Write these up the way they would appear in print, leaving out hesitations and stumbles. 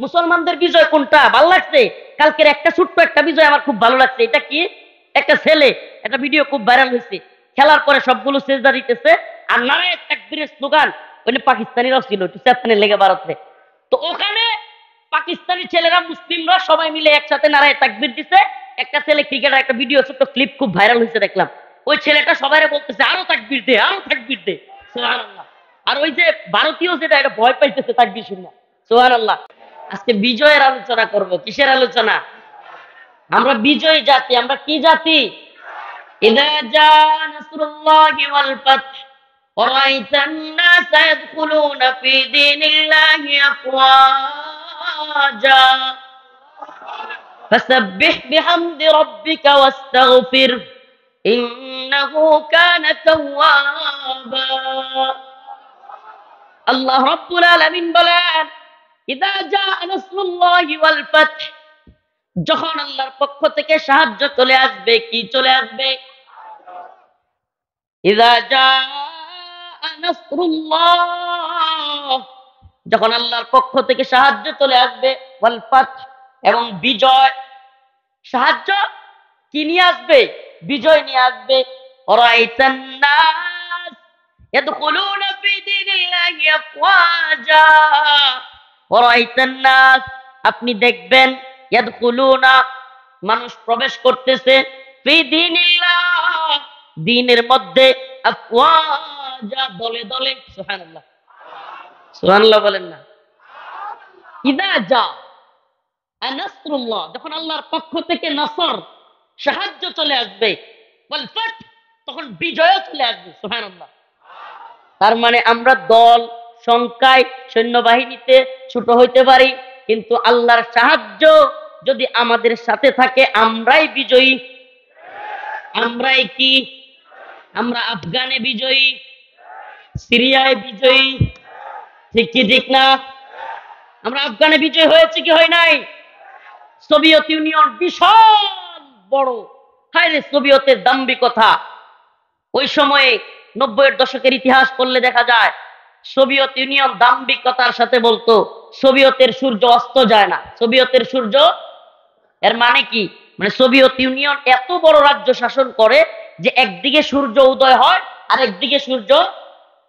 মুসলমানদের বিজয় কোনটা ভালো লাগছে? কালকের একটা ছোট্ট একটা বিজয় আমার খুব ভালো লাগছে। এটা কি? একটা ছেলে, একটা ভিডিও খুব ভাইরাল হয়েছে, খেলার পরে সবগুলো সেজদা দিতেছে আর নারায়ে তাকবীরের স্লোগান। ওখানে পাকিস্তানিরাও ছিল, একটু চেতনে লেগে ভারতে। তো ওখানে পাকিস্তানি ছেলেরা মুসলিমরা সবাই মিলে একসাথে নারায়ে তাকবীর দিছে। একটা ছেলে ক্রিকেটার একটা ভিডিও ছোট্ট ক্লিপ খুব ভাইরাল হয়েছে দেখলাম। ওই ছেলেটা সবাইরে বলতেছে আরো তাকবীর দে, আরো তাকবীর দে। সুবহানাল্লাহ। আর ওই যে ভারতীয় যেটা, এটা ভয় পাইতেছে তাকবীর শুনে। সুবহানাল্লাহ। আজকে বিজয়ের আলোচনা করব। কিসের আলোচনা? আমরা বিজয়ী জাতি। আমরা কি জাতি? ইযা জা নাসরুল্লাহি ওয়াল ফাত ওয়ারাইতান নাস ইয়াদখুলুনা ফি দীনিল্লাহি আফওয়াজা ফাসাব্বিহ বিহামদি রাব্বিকা ওয়াস্তাগফির ইন্নাহু কানা তাওয়াবা। আল্লাহ রাব্বুল আলামিন বলেন, ইযা জা নাসরুল্লাহি ওয়াল ফাত, যখন আল্লাহর পক্ষ থেকে সাহায্য চলে আসবে। কি চলে আসবে? ইযা জা নাসরুল্লাহ, যখন আল্লাহর পক্ষ থেকে সাহায্য চলে আসবে। ওয়াল ফাত, এবং বিজয়। সাহায্য কি নিয়ে আসবে? বিজয় নিয়ে আসবে। ওয়ারাইতান নাস ইয়াদখুলুনা ফি দীনিল্লাহি আফওয়াজা। ওয়ারাইতান নাস, আপনি দেখবেন, ইয়াদখুলুনা, মানুষ প্রবেশ করতেছে, ফি দীনিল্লাহ, দ্বীনের মধ্যে, আফওয়াজা, দলে দলে। সুবহানাল্লাহ। সুবহানাল্লাহ বলেন না? ইযা জা নাসরুল্লাহ, যখন আল্লাহর পক্ষ থেকে নসর, সাহায্য চলে আসবে। ওয়াল ফাত, তখন বিজয় চলে আসবে। সুবহানাল্লাহ। তার মানে আমরা দল সংখ্যায় সৈন্যবাহিনীতে ছোট হইতে পারি, কিন্তু আল্লাহর সাহায্য যদি আমাদের সাথে থাকে আমরাই বিজয়ী। আমরাই কি? আমরা আফগানে বিজয়ী, সিরিয়ায় বিজয়ী, ঠিক কি ঠিক না? আমরা আফগানে বিজয় হয়েছে কি হয় নাই? সোভিয়েত ইউনিয়ন বিশাল বড়। হায় রে সোভিয়েতের দাম্ভিকতা! ওই সময়ে 90-এর দশকের ইতিহাস পড়লে দেখা যায় সোভিয়েত ইউনিয়ন দাম্ভিকতার সাথে বলতো সোভিয়েতের সূর্য অস্ত যায় না। সোভিয়েতের সূর্য, এর মানে কি? মানে সোভিয়েত ইউনিয়ন এত বড় রাজ্য শাসন করে যে একদিকে সূর্য উদয় হয় আর একদিকে সূর্য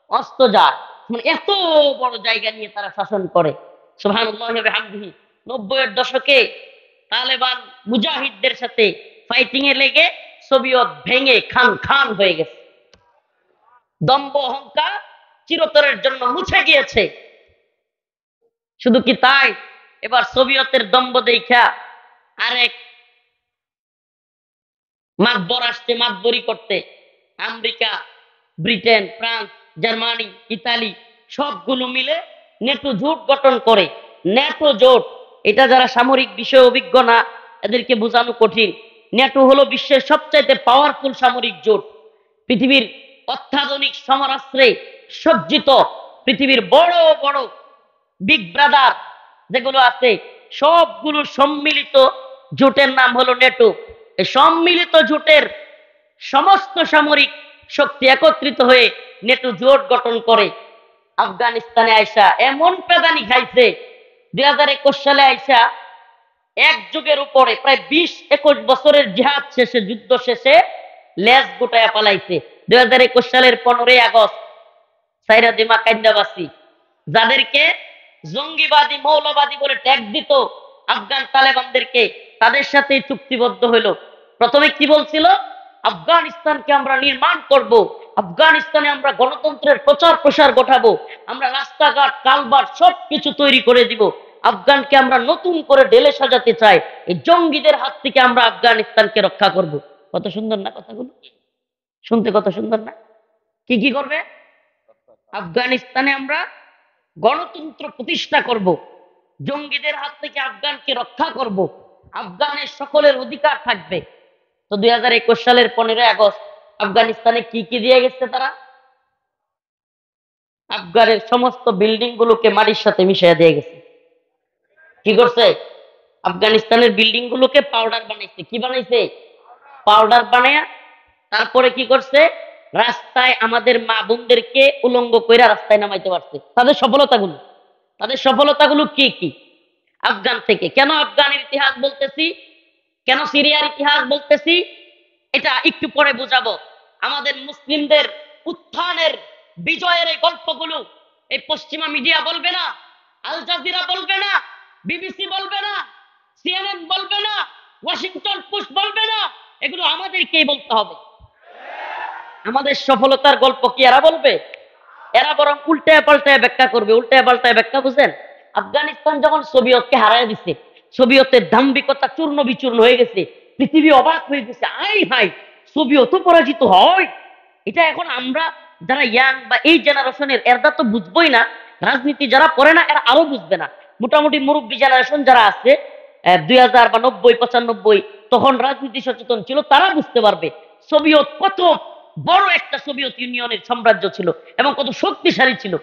অস্ত যায়। মানে এত বড় জায়গা নিয়ে তারা শাসন করে। সুবহানাল্লাহি ওয়া বিহামদিহি। 90-এর দশকে তালেবান মুজাহিদদের সাথে ফাইটিং এ লেগে সোভিয়েত ভেঙে খান খান হয়ে গেছে। দম্ভ অহংকার চিরতরের জন্য মুছে গিয়েছে। শুধু কি তাই, এবার সোভিয়েতের দম্ভ দেখা আরেক মাতবর আসছে মাতবরি করতে। America, Britain, France, Germany, Italy সবগুলো মিলে নেটো জোট গঠন করে। নেটো জোট, এটা যারা সামরিক বিষয়ে অভিজ্ঞ না এদেরকে বোঝানো কঠিন। নেটো হলো বিশ্বের সবচাইতে পাওয়ারফুল সামরিক জোট। পৃথিবীর অত্যাধুনিক সমরাস্ত্রে সজ্জিত, পৃথিবীর বড় বড় বিগ ব্রাদার যেগুলো আছে সবগুলো সম্মিলিত জোটের নাম হলো নেটো। এই সম্মিলিত জোটের সমস্ত সামরিক শক্তি একত্রিত হয়ে নেটো জোট গঠন করে। আফগানিস্তানে আইসা এমন পেদানি খাইছে, 2021 সালে আইসা এক যুগের উপরে প্রায় 20-21 বছরের জিহাদ শেষে, যুদ্ধ শেষে লেজ গুটায়া পালাইছে। 2021 সালের 15ই আগস্ট সাইরা দিমা কান্দাবাসী, যাদেরকে জঙ্গিবাদী মৌলবাদী বলে ট্যাগ দিত আফগান তালেবানদেরকে, তাদের সাথে চুক্তিবদ্ধ হইল। প্রথমে কি বলছিল? আফগানিস্তানকে আমরা নির্মাণ করব, আফগানিস্তানে আমরা গণতন্ত্রের প্রচার প্রসার ঘটাবো, আমরা রাস্তাঘাট কালভার্ট সবকিছু তৈরি করে দিব, আফগানকে আমরা নতুন করে ঢেলে সাজাতে চাই, এই জঙ্গিদের হাত থেকে আমরা আফগানিস্তানকে রক্ষা করব। কত সুন্দর না কথাগুলো? শুনতে কত সুন্দর না? কি কি করবে? আফগানিস্তানে আমরা গণতন্ত্র প্রতিষ্ঠা করব, জঙ্গিদের হাত থেকে আফগানকে রক্ষা করব, আফগানের সকলের অধিকার থাকবে। তো 2021 সালের 15ই আগস্ট আফগানিস্তানে কি কি দিয়ে গেছে তারা? আফগানের সমস্ত বিল্ডিং গুলোকে মাটির সাথে মিশিয়ে দিয়ে গেছে। কি করছে? আফগানিস্তানের বিল্ডিং গুলোকে পাউডার বানাইছে। কি বানাইছে? পাউডার বানায়া তারপরে কি করছে? রাস্তায় আমাদের মা বোনদেরকে উলঙ্গ কইরা রাস্তায় নামাইতে পারছে। তাদের সফলতাগুলো কি কি? আফগান থেকে। কেন আফগানের ইতিহাস বলতেছি, কেন সিরিয়ার ইতিহাস বলতেছি, এটা একটু পরে বুঝাবো। আমাদের মুসলিমদের উত্থানের, বিজয়ের এই গল্পগুলো এই পশ্চিমা মিডিয়া বলবে না, আল জাজিরা বলবে না, বিবিসি বলবে না, সিএনএন বলবে না, ওয়াশিংটন পোস্ট বলবে না, এগুলো আমাদেরকেই বলতে হবে। আমাদের সফলতার গল্প কি এরা বলবে? এরা বরং উল্টায় পাল্টায় ব্যাখ্যা করবে। উল্টায় পাল্টায় ব্যাখ্যা বুঝেন? আফগানিস্তান যখন সোভিয়তকে হারায় দিছে, সোভিয়তের দাম্ভিকতা চূর্ণ বিচূর্ণ হয়ে গেছে, পৃথিবী অবাক হয়ে গেছে, আই হাই সোভিয়তও পরাজিত হয়। এটা এখন আমরা যারা ইয়াং বা এই জেনারেশনের, এরা তো বুঝবোই না। রাজনীতি যারা পড়ে না এরা আরো বুঝবে না। মোটামুটি মুরব্বী জেনারেশন যারা আছে 2000 বা 90 95, তখন রাজনীতি সচেতন ছিল, তারা বুঝতে পারবে সোভিয়ত কত বড় একটা সোভিয়ত ইউনিয়নের সাম্রাজ্য ছিল এবং কত শক্তিশালী ছিল।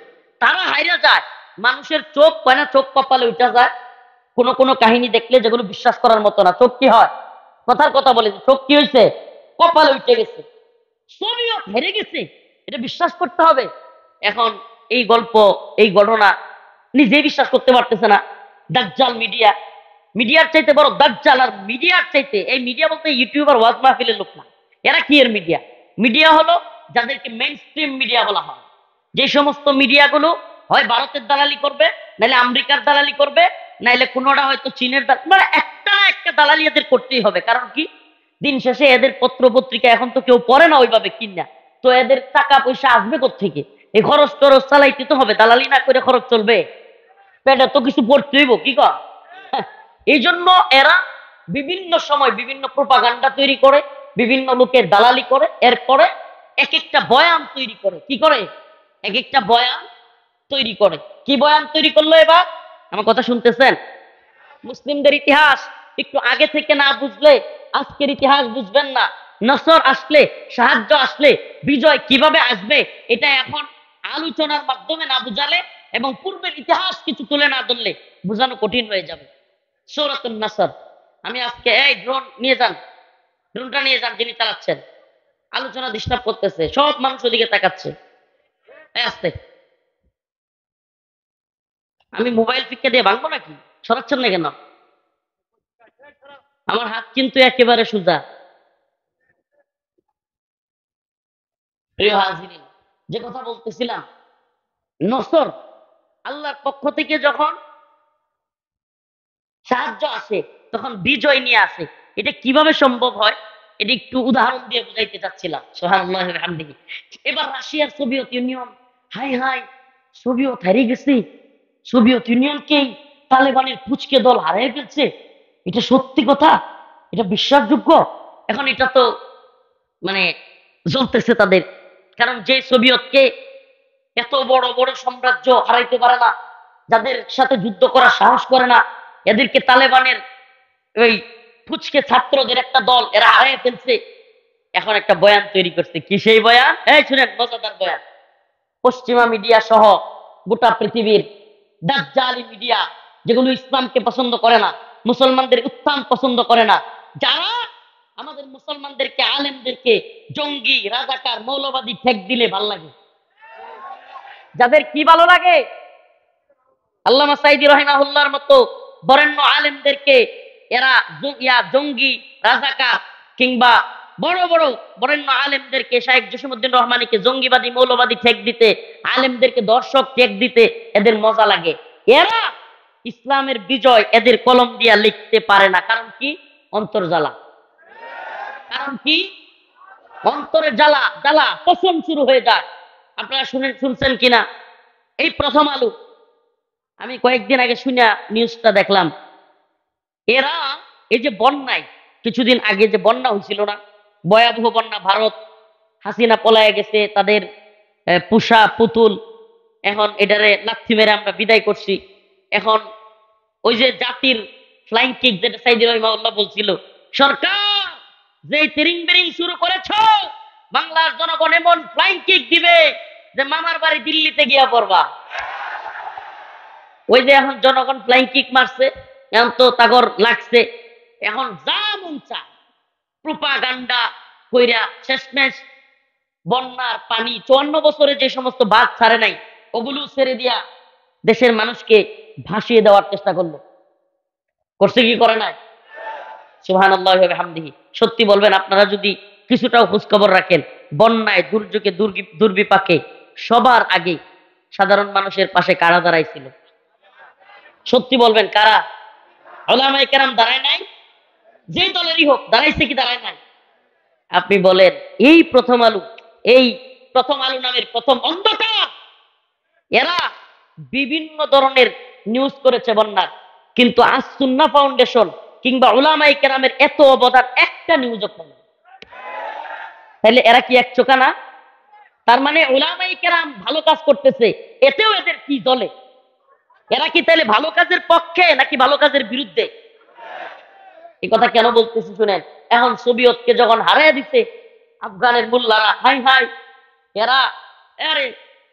তারা হাইরা যায়, মানুষের চোখ হয় না, চোখ কপালে উঠা যায়। কোন কোন কাহিনী দেখলে যেগুলো বিশ্বাস করার মতো না, চোখ কি হয়, কথার কথা বলে, চোখ কি হয়েছে, কপালে উঠে গেছে, সোভিয়ত হেরে গেছে, এটা বিশ্বাস করতে হবে। এখন এই গল্প, এই ঘটনা নিজেই বিশ্বাস করতে পারতেছে না। দাজ্জাল মিডিয়া, মিডিয়ার চাইতে বড় দাজ্জাল। আর মিডিয়ার চাইতে, এই মিডিয়া বলতে ইউটিউবার ওয়াজ মাহফিলের লোক না, এরা কি এর মিডিয়া? মিডিয়া হলো যাদেরকে মেইন স্ট্রিম মিডিয়া বলা হয়। যে সমস্ত মিডিয়াগুলো হয় ভারতের দালালি করবে, নাইলে আমেরিকার দালালি করবে, নাইলে কোনোটা হয়তো চীনের দালালি, মানে একটা না একটা দালালি এদের করতেই হবে। কারণ কি, দিন শেষে এদের পত্র পত্রিকা এখন তো কেউ পড়ে না ওইভাবে কিনা, তো এদের টাকা পয়সা আসবে কোত্থেকে? এই খরচ টরচ চালাইতে তো হবে, দালালি না করে খরচ চলবে? পেটে তো কিছু পড়তে হইব, কি কর? এই জন্য এরা বিভিন্ন সময় বিভিন্ন প্রোপাগান্ডা তৈরি করে, বিভিন্ন লোকের দালালি করে, এরপরে এক একটা বয়ান তৈরি করে। কি করে? এক একটা বয়ান তৈরি করে। কি বয়ান তৈরি করলো এবার? আমার কথা শুনতেছেন? মুসলিমদের ইতিহাস একটু আগে থেকে না বুঝলে আজকের ইতিহাস বুঝবেন না। নসর আসলে, সাহায্য আসলে, বিজয় কিভাবে আসবে, এটা এখন আলোচনার মাধ্যমে না বুঝালে এবং পূর্বের ইতিহাস কিছু তুলে না ধরলে বোঝানো কঠিন হয়ে যাবে। সূরাতুন নাসর। আমি আজকে, এই ড্রোন নিয়ে যান, ড্রোনটা নিয়ে যান, যিনি চালাচ্ছেন। আলোচনা ডিস্টার্ব করতেছে, সব মানুষ ওদিকে তাকাচ্ছে। এই আস্তে, আমি মোবাইল ফিকে দিয়ে ভাঙবো নাকি? সরাচ্ছেন না কেন? আমার হাত কিন্তু একেবারে সোজা। প্রিয় হাজিরিন, যে কথা বলতেছিলাম, নসর আল্লাহর পক্ষ থেকে যখন সাহায্য আসে তখন বিজয় নিয়ে আসে। এটা কিভাবে সম্ভব হয়, এটা একটু উদাহরণ দিয়ে বুঝাইতে চাচ্ছিলাম। সুবহানাল্লাহি ওয়া বিহামদিহি। এবার রাশিয়ার Soviet union, high high Soviet হারিয়ে গেছে, সোভিয়েত ইউনিয়নকেই তালেবানের পুচকে দল হারিয়ে ফেলছে, এটা সত্যি কথা, এটা বিশ্বাসযোগ্য? এখন এটা তো মানে জ্বলতেছে তাদের। কারণ যে সোভিয়েতকে এত বড় বড় সাম্রাজ্য হারাইতে পারে না, যাদের সাথে যুদ্ধ করার সাহস করে না, এদেরকে তালেবানের ওই ফুচকে ছাত্রদের একটা দল এরা হারিয়ে ফেলছে। এখন একটা বয়ান তৈরি করছে। কি সেই বয়ান? এই শুনেন, মজাদার বয়ান। পশ্চিমা মিডিয়া সহ গোটা পৃথিবীর দাজ্জালি মিডিয়া, যেগুলো ইসলামকে পছন্দ করে না, মুসলমানদের উত্থান পছন্দ করে না, যারা আমাদের মুসলমানদেরকে, আলেমদেরকে জঙ্গি, রাজাকার, মৌলবাদী ঠেক দিলে ভাল লাগে। যাদের কি ভালো লাগে? আল্লামা সাঈদী রাহিমাহুল্লাহর মতো বরেণ্য আলেমদেরকে এরা জঙ্গি, রাজাকার, কিংবা বড় বড় বরেণ্য আলেমদেরকে, শায়েখ জসিমউদ্দিন রহমানীকে জঙ্গিবাদী, মৌলবাদী ঠেক দিতে, আলেমদেরকে দর্শক ঠেক দিতে এদের মজা লাগে। এরা ইসলামের বিজয় এদের কলম দিয়া লিখতে পারে না। কারণ কি? অন্তর জ্বালা। কারণ কি? অন্তরে জ্বালা, জ্বালা পছন্দ শুরু হয়ে যায়। আপনারা শুনছেন কিনা, এই প্রথম আলো, আমি কয়েকদিন আগে শুনে নিউজটা দেখলাম, এরা এই যে বন্যায়, কিছুদিন আগে যে বন্যা হয়েছিল না, ভয়াবহ বন্যা, ভারত হাসিনা পলায় গেছে, তাদের পুষা পুতুল, এখন এটারে লাথি মেরে আমরা বিদায় করছি। এখন ওই যে জাতির ফ্লাইং কিক, যেটা সাইদি রহিমাউল্লাহ বলছিল, সরকার যে তিরিং বিরিং শুরু করেছ, বাংলার জনগণ এমন ফ্লাইং কিক দিবে যে মামার বাড়ি দিল্লিতে গিয়া পড়বা। ওই যে এখন জনগণ ফ্লাইং কিক মারছে, এখন তো তাগর লাগছে, এখন যা মন চায় প্রোপাগান্ডা কইরা শেষমেশ বন্যার পানি 54 বছরে যে সমস্ত বাঁধ ছাড়ে নাই, ওগুলো ছেড়ে দিয়া দেশের মানুষকে ভাসিয়ে দেওয়ার চেষ্টা করলো। করছে কি করে নাই? সুবহানাল্লাহি ওয়া বিহামদিহি। সত্যি বলবেন, আপনারা যদি কিছুটাও খোঁজখবর রাখেন, বন্যায়, দুর্যোগে, দুর্বিপাকে সবার আগে সাধারণ মানুষের পাশে কারা দাঁড়াইছিল? সত্যি বলবেন, কারা? উলামায়ে কেরাম দাঁড়ায় নাই? যে দলেরই হোক, দাঁড়াইছে কি দাঁড়ায় নাই? আপনি বলেন, এই প্রথম আলো নামের প্রথম অন্ধকার, এরা বিভিন্ন ধরনের নিউজ করেছে বন্যার, কিন্তু আজ সুন্নাহ ফাউন্ডেশন কিংবা উলামায়ে কেরামের এত অবদান একটা নিউজও করে। তাহলে এরা কি এক চোখা না? তার মানে উলামায়ে কেরাম ভালো কাজ করতেছে, এতেও এদের কি জ্বলে? এরা কি তাহলে ভালো কাজের পক্ষে নাকি ভালো কাজের বিরুদ্ধে? এই কথা কেন বলতেছি শুনেন। এখন সোভিয়েতকে যখন হারাইয়া দিছে আফগানের মোল্লারা, হাই হাই, এরা, আরে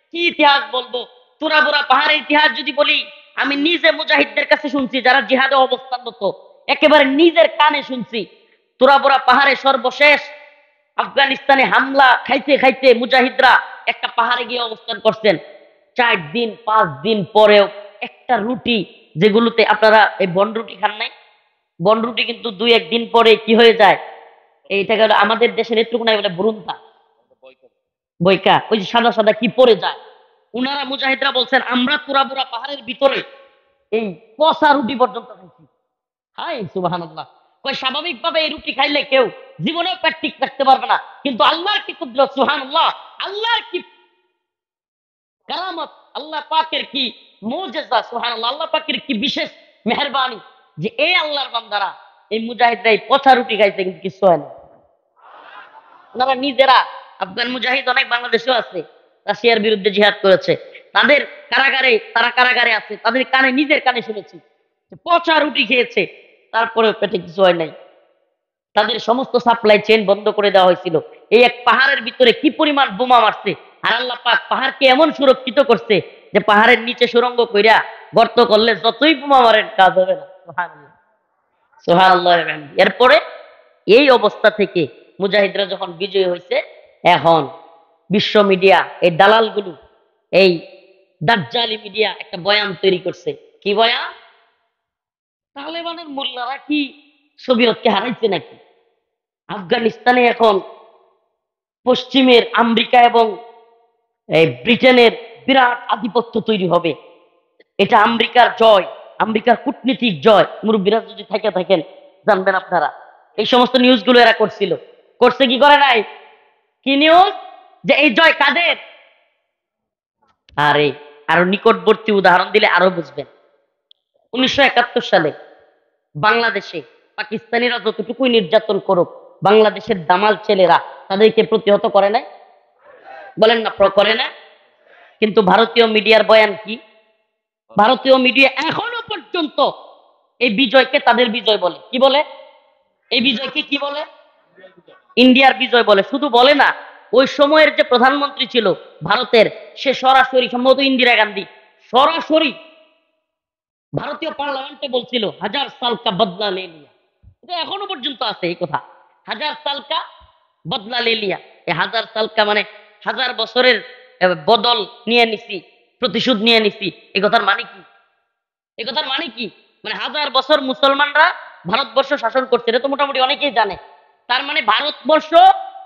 কি ইতিহাস বলবো? তুরা বুরা পাহাড়ের ইতিহাস যদি বলি, আমি নিজে মুজাহিদদের কাছে শুনছি, যারা জিহাদে অবস্থানরত, একেবারে নিজের কানে শুনছি। তুরা বুরা পাহাড়ে সর্বশেষ আফগানিস্তানে হামলা খাইতে খাইতে মুজাহিদরা একটা পাহাড়ে গিয়ে অবস্থান করছেন। 4 দিন 5 দিন পরেও একটা রুটি, যেগুলোতে আপনারা এই বন রুটি খান নাই, বন রুটি কিন্তু 2-1 দিন পরে কি হয়ে যায়, এইটাকে আমাদের দেশের একটু নাই বলে বুরুন্তা, বইকা, ওই যে সাদা সাদা কি পড়ে যায়। উনারা মুজাহিদরা বলছেন, আমরা তুরাবুরা পাহাড়ের ভিতরে এই পচা রুটি পর্যন্ত খাইছি। হাই সুবহানাল্লাহ। কই স্বাভাবিকভাবে এই রুটি খাইলে কেউ জীবনেও পেট ঠিক রাখতে পারবে না, কিন্তু আল্লাহর কি কুদরত, সুবহানাল্লাহ, আল্লাহর কি কারামত, আল্লাহ পাকের কি মুজিজা, সুবহানাল্লাহ, আল্লাহ পাকের কি বিশেষ মেহেরবানি যে এই আল্লাহর বান্দারা, এই মুজাহিদরা এই পচা রুটি খাইছে, কিন্তু কিছু হয় না। ওনারা নিজেরা, আফগান মুজাহিদ অনেক বাংলাদেশেও আছে, রাশিয়ার বিরুদ্ধে জিহাদ করেছে, তারা কারাগারে আছে, তাদের কানে, নিজের কানে শুনেছি যে পচা রুটি খেয়েছে, তারপরেও পেটে কিছু হয় নাই। তাদের সমস্ত সাপ্লাই চেইন বন্ধ করে দেওয়া হয়েছিল। এই এক পাহাড়ের ভিতরে কি পরিমাণ বোমা মারছে, আর আল্লাহ পাক পাহাড়কে এমন সুরক্ষিত করছে যে পাহাড়ের নিচে সুড়ঙ্গ কইরা গর্ত করলে যতই বোমা মারেন কাজ হবে না। সুবহানাল্লাহ, সুবহানাল্লাহ। এরপরে এই অবস্থা থেকে মুজাহিদরা যখন বিজয়ী হয়েছে, এখন বিশ্ব মিডিয়া, এই দালালগুলো, এই দাজ্জালি মিডিয়া একটা বয়ান তৈরি করছে। কি বয়ান? তালেবানের মোল্লারা কি সোভিয়েতকে হারাইছে নাকি? আফগানিস্তানে এখন পশ্চিমের আমেরিকা এবং ব্রিটেনের বিরাট আধিপত্য তৈরি হবে। এটা আমেরিকার জয়, আমেরিকার কূটনীতিক জয়। মুরব্বীরা যদি থাকেন জানবেন আপনারা, এই সমস্ত নিউজগুলো এরা করছিল। করছে কি করে নাই? কি নিউজ? যে এই জয় কাদের? আরে আরো নিকটবর্তী উদাহরণ দিলে আরো বুঝবেন। 1971 সালে বাংলাদেশে পাকিস্তানিরা যতটুকুই নির্যাতন করুক, বাংলাদেশের দামাল ছেলেরা তাদেরকে প্রতিহত করে নাই? বলেন না, করে না? কিন্তু ভারতীয় মিডিয়ার বয়ান কি? ভারতীয় মিডিয়া এখনো পর্যন্ত এই বিজয়কে তাদের বিজয় বলে। কি বলে? এই বিজয়কে কি বলে? ইন্ডিয়ার বিজয় বলে। শুধু বলে না, ওই সময়ের যে প্রধানমন্ত্রী ছিল ভারতের, সে সরাসরি, সম্ভবত ইন্দিরা গান্ধী, সরাসরি ভারতীয় পার্লামেন্টে বলছিল 1000 সাল কা বদলা লে লিয়া। এটা এখনো পর্যন্ত আছে এই কথা, 1000 সাল কা বদলা লে লিয়া। এই 1000 সাল কা মানে 1000 বছরের বদল নিয়ে নিছি, প্রতিশোধ নিয়ে নিছি। এই কথার মানে কি? এই কথার মানে কি? মানে 1000 বছর মুসলমানরা ভারতবর্ষ শাসন করছে, এটা তো মোটামুটি অনেকেই জানে। তার মানে ভারতবর্ষ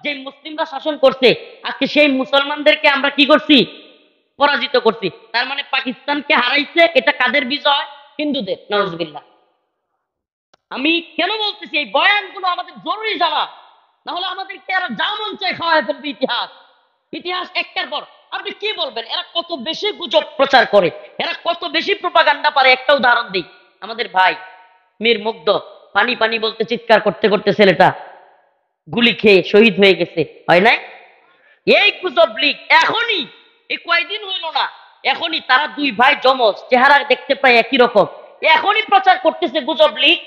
যে মুসলিমরা শাসন করছে, আজকে সেই মুসলমানদেরকে আমরা কি করছি? পরাজিত করছি। তার মানে পাকিস্তানকে হারাইছে, এটা কাদের বিজয়? হিন্দুদের। নাউজুবিল্লাহ। আমি কেন বলতেছি, এই বয়ানগুলো আমাদের জরুরি জানা, না হলে আমাদেরকে এরা যা মন চায় খাওয়ায় ফেলবে। ইতিহাস একটার পর। আপনি কি বলবেন? এরা কত বেশি গুজব প্রচার করে, এরা কত বেশি প্রোপাগান্ডা পারে। একটা উদাহরণ দিই, আমাদের ভাই মীর মুগ্ধ পানি পানি বলতে চিৎকার করতে করতে ছেলেটা গুলি খেয়ে শহীদ হয়ে গেছে, হয় নাই? এই গুজব লিগ এখনই, এই কয়দিন হইল না, এখনই তারা দুই ভাই জমজ, চেহারা দেখতে প্রায় একই রকম, এখনই প্রচার করতেছে গুজব লিগ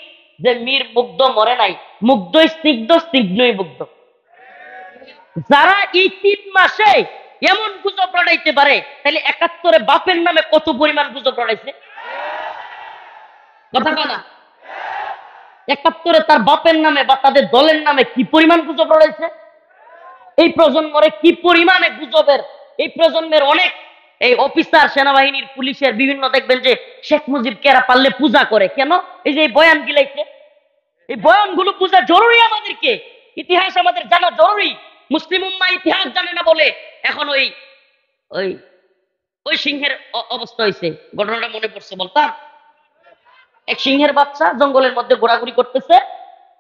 যে মীর মুগ্ধ মরে নাই, মুগ্ধই স্নিগ্ধ, স্নিগ্ধই মুগ্ধ। যারা এই 3 মাসে এমন গুজব রটাইতে পারে, তাহলে 71-এ বাপের নামে কত পরিমাণ গুজব রটাইছে? কথা বলা। 71-এ তার বাপের নামে বা তাদের দলের নামে কি পরিমাণ গুজব রটাইছে? এই প্রজন্মরে কি পরিমাণে গুজবের, এই প্রজন্মের অনেক এই অফিসার সেনাবাহিনীর পুলিশের বিভিন্ন দেখবেন যে শেখ মুজিব কেরা পারলে পূজা করে কেন? এই যে বয়ান গিলাইছে, এই বয়ানগুলো পূজা জরুরি, আমাদেরকে ইতিহাস আমাদের জানা জরুরি। মুসলিম উম্মাহ ইতিহাস জানে না বলে এখন ওই ওই ওই সিংহের অবস্থা হয়েছে। ঘটনাটা মনে পড়ছে, বলতাম। এক সিংহের বাচ্চা জঙ্গলের মধ্যে ঘোরাঘুরি করতেছে।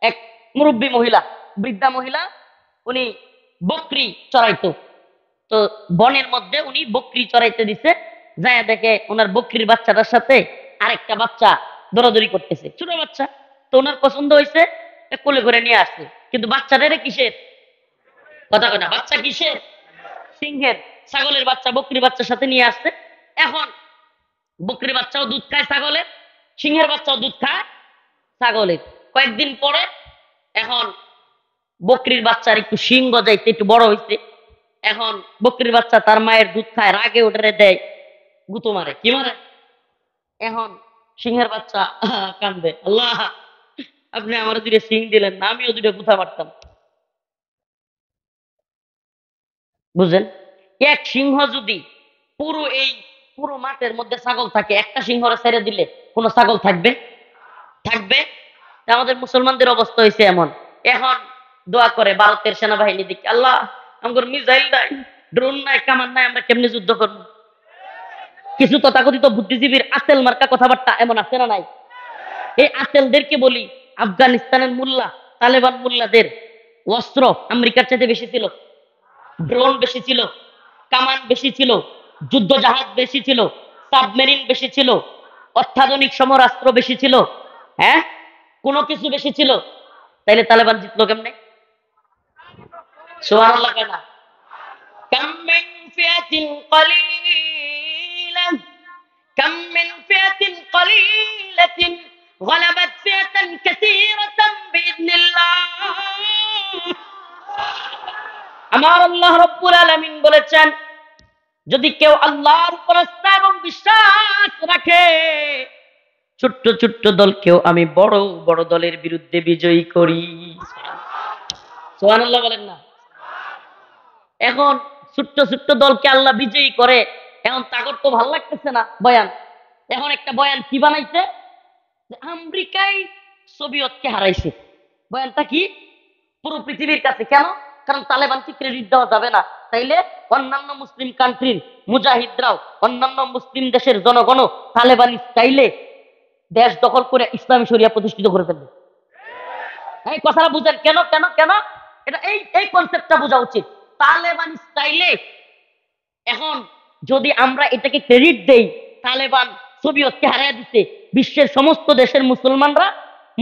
এক মুরব্বী মহিলা, বৃদ্ধা মহিলা, উনি বকরি চড়াইতো। তো বনের মধ্যে উনি বকরি চড়াইতে দিছে, যায় দেখে ওনার বকরির বাচ্চাটার সাথে আরেকটা বাচ্চা দৌড়াদৌড়ি করতেছে, ছোট বাচ্চা। তো ওনার পছন্দ হয়েছে, কোলে করে নিয়ে আসছে। কিন্তু বাচ্চাটারে কিসের কথা কথা, বাচ্চা কিসের? সিংহের। ছাগলের বাচ্চা বকরির বাচ্চার সাথে নিয়ে আসছে। এখন বকরির বাচ্চাও দুধ খায় ছাগলের, সিংহের বাচ্চাও দুধ খায় ছাগলের। কয়েকদিন পরে এখন বকরির বাচ্চার একটু শিং গজাইতে একটু বড় হয়েছে। এখন বকরির বাচ্চা তার মায়ের দুধ খায়, রাগে ওটারে দেয়, গুতো মারে। কি মারে? এখন সিংহের বাচ্চা কান্দে, আল্লাহ আপনি আমার দুটো শিং দিলেন না, আমিও দুটো গুথা মারতাম। বুঝলেন? এক সিংহ যদি পুরো মাঠের মধ্যে ছাগল থাকে, একটা সিংহরে ছেড়ে দিলে কোন ছাগল থাকবে? থাকবে। আমাদের মুসলমানদের অবস্থা হয়েছে এমন। এখন দোয়া করে ভারতের সেনাবাহিনী দিকে, আল্লাহ আমাদের মিসাইল নাই, ড্রোন নাই, কামান নাই, আমরা কেমনে যুদ্ধ করবো? কিছু তথাকথিত বুদ্ধিজীবীর আতেল মার্কা কথাবার্তা এমন আছে না নাই? এই আতেলদেরকে বলি, আফগানিস্তানের মোল্লা, তালেবান মোল্লাদের অস্ত্র আমেরিকার চাইতে বেশি ছিল, ড্রোন বেশি ছিল, কামান বেশি ছিল, যুদ্ধ জাহাজ বেশি ছিল, সাবমেরিন বেশি ছিল, অত্যাধুনিক সমরাস্ত্র বেশি ছিল। হ্যাঁ, কোনো কিছু বেশি ছিল। তাইলে তালেবান জিতলো কেমনে? সুবহানাল্লাহ কেন? কাম মিন ফিয়াতিন কালিলা, কাম মিন ফিয়াতিন কালিলাতিন غلبت فئة كثيرة بإذن الله। আমার আল্লাহ রাব্বুল আলামিন বলেছেন, যদি কেউ আল্লাহর উপর আস্থা এবং বিশ্বাস রাখে, ছোট্ট ছোট্ট দলকেও আমি বড় বড় দলের বিরুদ্ধে বিজয়ী করি। সুবহানাল্লাহ বলেন না? এখন ছোট্ট ছোট্ট দলকে আল্লাহ বিজয়ী করে। এখন তাগর তো ভালো লাগতেছে না বয়ান। এখন একটা বয়ান কি বানাইছে, আমেরিকায় সোভিয়েতকে হারাইছে। বয়ানটা কি? পুরো পৃথিবীর কাছে। কেন? কারণ তালেবানকে ক্রেডিট দেওয়া যাবে না, তাইলে অন্যান্য মুসলিম কান্ট্রির মুজাহিদরাও, অন্যান্য মুসলিম দেশের জনগণ তালেবানি স্টাইলে দেশ দখল করে ইসলামী শরিয়া প্রতিষ্ঠিত করে ফেলবে। এই কথাটা বুঝেন? কেন কেন কেন? এটা এই কনসেপ্টটা বোঝা উচিত। তালেবানি স্টাইলে এখন যদি আমরা এটাকে ক্রেডিট দেই, তালেবান সোভিয়েতকে হারিয়ে দিতে, বিশ্বের সমস্ত দেশের মুসলমানরা,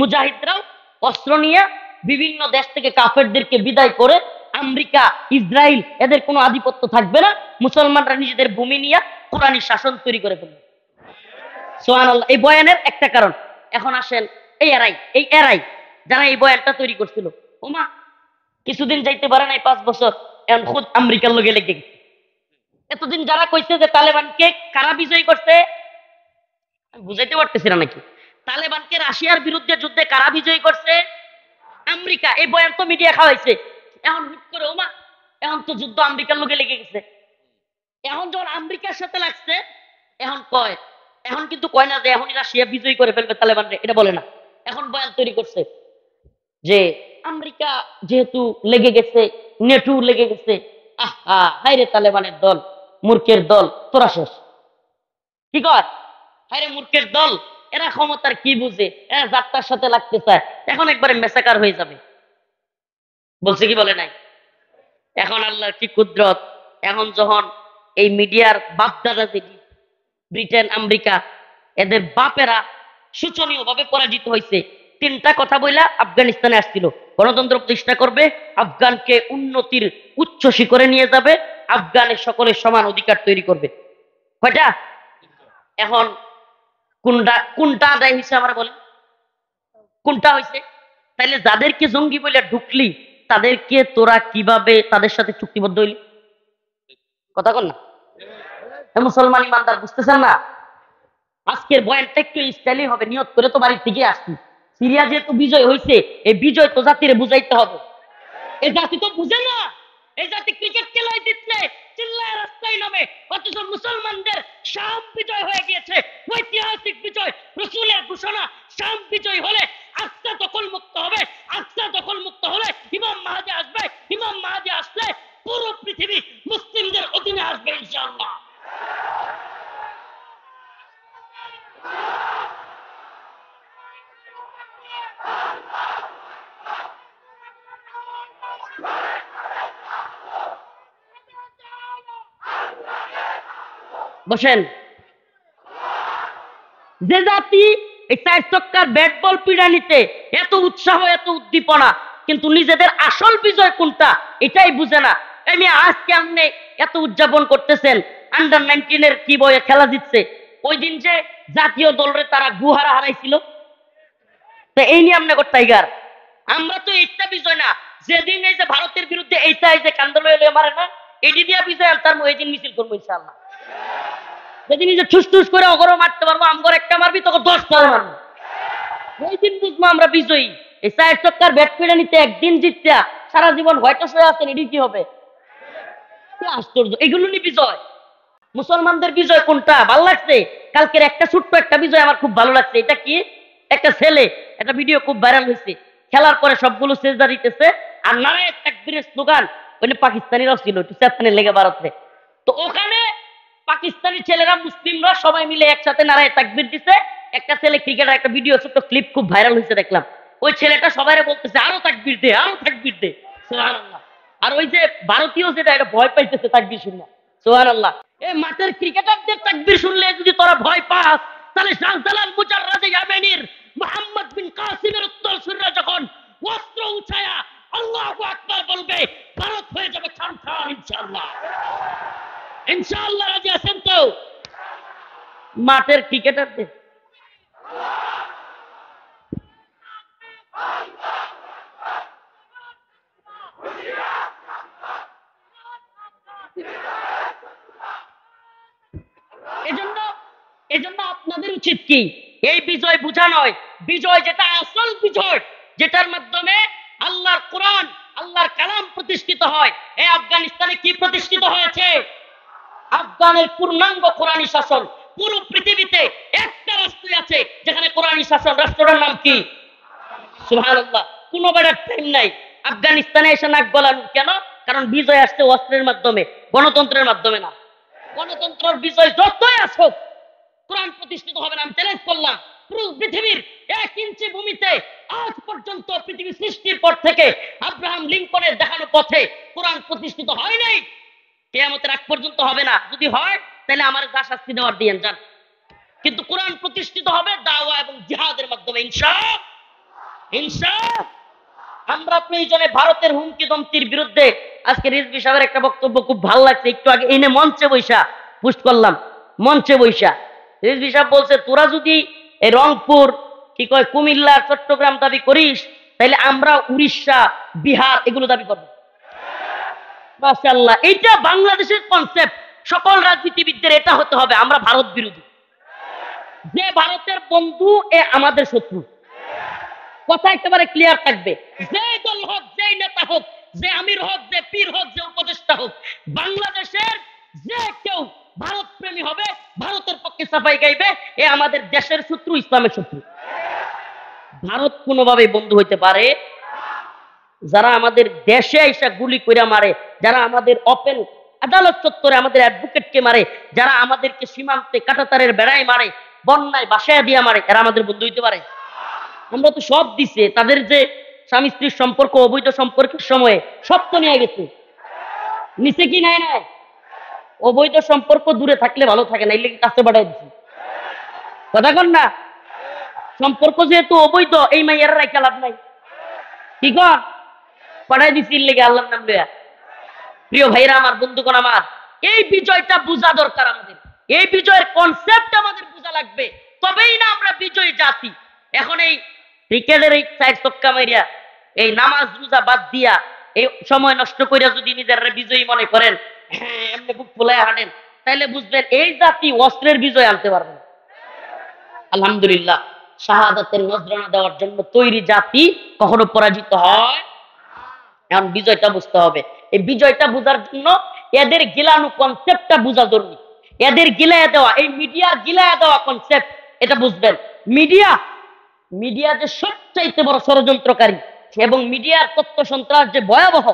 মুজাহিদরাও অস্ত্র নিয়ে বিভিন্ন দেশ থেকে কাফেরদেরকে বিদায় করে, আমেরিকা, ইসরায়েল এদের কোনো আধিপত্য থাকবে না, মুসলমানরা নিজেদের ভূমি নিয়ে কোরআনী শাসন তৈরি করে ফেলবে। সুবহানাল্লাহ। এই বয়ানের একটা কারণ। এখন আসেন এই এরাই যারা এই বয়ানটা তৈরি করছিল, ওমা কিছুদিন যাইতে পারে নাই, 5 বছর, এখন খুদ আমেরিকার লগে লেগে গেছে। এতদিন যারা কইছে যে তালেবানকে কারা বিজয় করছে, বুঝাইতে পারতেছি না নাকি? তালেবানকে রাশিয়ার বিরুদ্ধে যুদ্ধে কারা বিজয়ী করছে? আমেরিকা। এই বয়ান তো মিডিয়া খাওয়াইছে। এখন হুট করে ওমা এখন তো যুদ্ধ আমেরিকার লোকে লেগে গেছে। এখন যখন আমেরিকার সাথে লাগছে, এখন কিন্তু কয় না যে এখনই রাশিয়া বিজয়ী করে ফেলবে তালেবানরে, এটা বলে না। এখন বয়ান তৈরি করছে যে আমেরিকা যেহেতু লেগে গেছে, নেটো লেগে গেছে, আহা হায়রে তালেবানের দল, মূর্খের দল, তোরা শেষ। কি কয়? হায়রে মূর্খের দল, এরা ক্ষমতার কি বুঝে, এরা যাত্রার সাথে লাগতে চায়, এখন একবারে মেসাকার হয়ে যাবে। বলছে কি বলে নাই? এখন আল্লাহর কি কুদরত, এখন যখন এই মিডিয়ার বাপদাদা যেটি ব্রিটেন, আমেরিকা, এদের বাপেরা শোচনীয় ভাবে পরাজিত হয়েছে, 3টা কথা বইলা আফগানিস্তানে আসছিল, গণতন্ত্র প্রতিষ্ঠা করবে, আফগানকে উন্নতির উচ্চ শিখরে নিয়ে যাবে, আফগানের সকলের সমান অধিকার তৈরি করবে। কয়টা? এখন কোনটা আদায় হয়েছে আমরা বলেন? কোনটা হয়েছে? তাইলে যাদেরকে জঙ্গি বলে ঢুকলি, তাদেরকে তোরা কিভাবে তাদের সাথে চুক্তিবদ্ধ হইলি? কথা কন না? মুসলমান ইমানদার বুঝতেছেন না? আজকের বয়ানটা একটু স্টাইলি হবে, নিয়ত করে তো বাড়ির থেকে আসছি। সিরিয়া যেহেতু বিজয় হয়েছে, এই বিজয় তো জাতিরে বুঝাইতে হবে। এই জাতি তো বুঝে না, এই জাতি ক্রিকেট খেলায় জিতলে চিল্লায় রাস্তায় নামে, অথচ মুসলমানদের শাম বিজয় হয়ে গিয়েছে, ঐতিহাসিক বিজয়, রসুলের ঘোষণা। শাম বিজয় হলে আকসা দখল মুক্ত হবে, আকসা দখল মুক্ত হলে ইমাম মাহদী আসবে, ইমাম মাহদী আসলে পুরো পৃথিবী মুসলিমদের অধীনে আসবে ইনশাআল্লাহ। বসেন। যে জাতি এই 4 ছক্কার ব্যাট বল পিড়ানিতে এত উৎসাহ, এত উদ্দীপনা, কিন্তু নিজেদের আসল বিজয় কোনটা এটাই বুঝে না। এমনি আজকে আপনি এত উদযাপন করতেছেন, আন্ডার 19 কি বয়ে খেলা জিতছে, ওই দিন যে জাতীয় দলরে তারা গুহারা হারাইছিল, তো এই নিয়ে আপনি টাইগার। আমরা তো এইটা বিজয় না, যেদিন এই যে ভারতের বিরুদ্ধে এইটা এই যে কান্দলে মারে না, এটি দিয়া বিজয় আনতাম, ওই দিন মিছিল করবো ইনশাআল্লাহ। যেদিন নিজে ঠুস ঠুস করে অগরও মারতে পারবো, আমগর একটা মারবি তোকে 10টা মারবো, ওই দিন বুঝবো আমরা বিজয়ী। এই 4 ছক্কার ব্যাট পেড়ে নিতে একদিন জিততা সারা জীবন হয়তো হয়ে আছেন, এটি কি হবে? আশ্চর্য, এগুলো নিয়ে বিজয়। মুসলমানদের বিজয় কোনটা ভাল লাগছে? কালকের একটা ছোট্ট একটা বিজয় আমার খুব ভালো লাগছে। এটা কি? একটা ছেলে, একটা ভিডিও খুব ভাইরাল হয়েছে, খেলার পরে সবগুলো সেজদা দিতেছে আর নারায়ে তাকবীরের স্লোগান, ওইখানে পাকিস্তানিরাও ছিল, একটু চেতানের লেগে ভারতে। তো ওখানে পাকিস্তানি ছেলেরা মুসলিমরা সবাই মিলে একসাথে নারায়ে তাকবীর দিছে। একটা ছেলে ক্রিকেটার, একটা ভিডিও ছোট্ট ক্লিপ খুব ভাইরাল হয়েছে দেখলাম, ওই ছেলেটা সবাইরে বলতেছে আরো তাকবীর দে, আরো তাকবীর দে, সুবহানাল্লাহ। আর ওই যে ভারতীয় যেটা, এটা ভয় পাইতেছে তাকবীর শুনে, সুবহানাল্লাহ। এই মাঠের ক্রিকেটারদের তাকবীর শুনলে যদি তোরা ভয় পাস, তাহলে শাহজালাল মুজাররাদে ইয়ামেনির মুহাম্মদ বিন কাসিমের উত্তর সুররা যখন অস্ত্র উঠায়া আল্লাহু আকবার বলবে, ভারত হয়ে যাবে খান খান ইনশাআল্লাহ। ইনশাআল্লাহ রাজি আছেন তো? মাঠের ক্রিকেটারদের এজন্য এজন্য আপনাদের উচিত কি? এই বিজয় বুঝা নয়, বিজয় যেটা আসল বিজয়, যেটার মাধ্যমে আল্লাহর কোরআন, আল্লাহর কালাম প্রতিষ্ঠিত হয়। এই আফগানিস্তানে কি প্রতিষ্ঠিত হয়েছে? আফগানের পূর্ণাঙ্গ কোরআনী শাসন। পুরো পৃথিবীতে একটা রাষ্ট্র আছে যেখানে কোরআনী শাসন, রাষ্ট্রটার নাম কি? সুবহানাল্লাহ। কোনো বেড়ার টাইম নাই আফগানিস্তানে এসে নাক গলানো। কেন? কারণ বিজয় আসছে অস্ত্রের মাধ্যমে, গণতন্ত্রের মাধ্যমে না। গণতন্ত্রের বিজয় যতই আসুক, কোরআন প্রতিষ্ঠিত হবে না। আমি চ্যালেঞ্জ করলাম, পুরো পৃথিবীর 1 ইঞ্চি ভূমিতে আজ পর্যন্ত পৃথিবী সৃষ্টির পর থেকে আব্রাহাম লিঙ্কনের দেখানো পথে কোরআন প্রতিষ্ঠিত হয় নাই, কিয়ামতের আগ পর্যন্ত হবে না। যদি হয় তাহলে আমার যা শাস্তি দেওয়ার দিয়েন যান, কিন্তু কোরআন প্রতিষ্ঠিত হবে দাওয়া এবং জিহাদের মাধ্যমে ইনশাআল্লাহ। ইনশাআল্লাহ। আমরা প্রয়োজনে ভারতের হুমকি ধমকির বিরুদ্ধে, আজকে রিজভী সাহেবের একটা বক্তব্য খুব ভালো লাগছে, একটু আগে এনে মঞ্চে বৈশা পোস্ট করলাম, মঞ্চে বৈশা রিজভী সাহেব বলছে, তোরা যদি এই রংপুর কি কয় কুমিল্লা চট্টগ্রাম দাবি করিস, তাহলে আমরা উড়িষ্যা বিহার এগুলো দাবি করবো। মাশাআল্লাহ, এইটা বাংলাদেশের কনসেপ্ট। সকল রাজনীতিবিদদের এটা হতে হবে, আমরা ভারত বিরোধী। যে ভারতের বন্ধু এ আমাদের শত্রু, কথা একেবারে ক্লিয়ার থাকবে। যে দল হোক, যে নেতা হোক, যে আমির হোক, যে পীর হোক, যে উপদেষ্টা হোক, বাংলাদেশের যে কেউ ভারত প্রেমী হবে, ভারতের পক্ষে সাফাই গাইবে, এ আমাদের দেশের শত্রু, ইসলামের শত্রু। ভারত কোনোভাবেই বন্ধু হইতে পারে। যারা আমাদের দেশে এসে গুলি কইরা মারে, যারা আমাদের ওপেন আদালত চত্বরে আমাদের অ্যাডভোকেটকে মারে, যারা আমাদেরকে সীমান্তে কাঁটাতারের বেড়ায় মারে, বন্যায় বাসায় দিয়া মারে, এরা আমাদের বন্ধু হইতে পারে? আমরা তো সব দিছে, তাদের যে স্বামী স্ত্রীর সম্পর্ক, অবৈধ সম্পর্কের সময়ে সব তো নিয়ে গেছে, নিচে কি নাই নাই? অবৈধ সম্পর্ক দূরে থাকলে ভালো থাকে না, এর লেগে কাছে বাড়াই দিচ্ছে। কথা কন না? সম্পর্ক যেহেতু অবৈধ, এই মাইয়ারা রাইখা লাভ নাই, কি কর? পাঠাই দিছি এর লেগে আল্লাহর নাম লইয়া। প্রিয় ভাইরা আমার, বন্ধুগণ আমার, এই বিজয়টা বোঝা দরকার আমাদের। এই বিজয়ের কনসেপ্ট আমাদের বোঝা লাগবে, তবেই না আমরা বিজয়ী জাতি। এখন এই ক্রিকেটের এই 4 ছক্কা মারিয়া, এই নামাজ রোজা বাদ দিয়া, এই সময় নষ্ট করিয়া যদি নিজের বিজয়ী মনে করেন, হ্যাঁ এমনি বুক ফুলায় হাঁটেন, তাহলে বুঝবেন এই জাতি অস্ত্রের বিজয় আনতে পারবে না। আলহামদুলিল্লাহ, শাহাদাতের নজরানা দেওয়ার জন্য তৈরি জাতি কখনো পরাজিত হয়। এখন বিজয়টা বুঝতে হবে। এই বিজয়টা বোঝার জন্য এদের গিলানো কনসেপ্টটা বোঝা জরুরি। এদের গিলায় দেওয়া, এই মিডিয়ার গিলায় দেওয়া কনসেপ্ট, এটা বুঝবেন। মিডিয়া মিডিয়া যে সবচাইতে বড় ষড়যন্ত্রকারী এবং মিডিয়ার তথ্য সন্ত্রাস যে ভয়াবহ,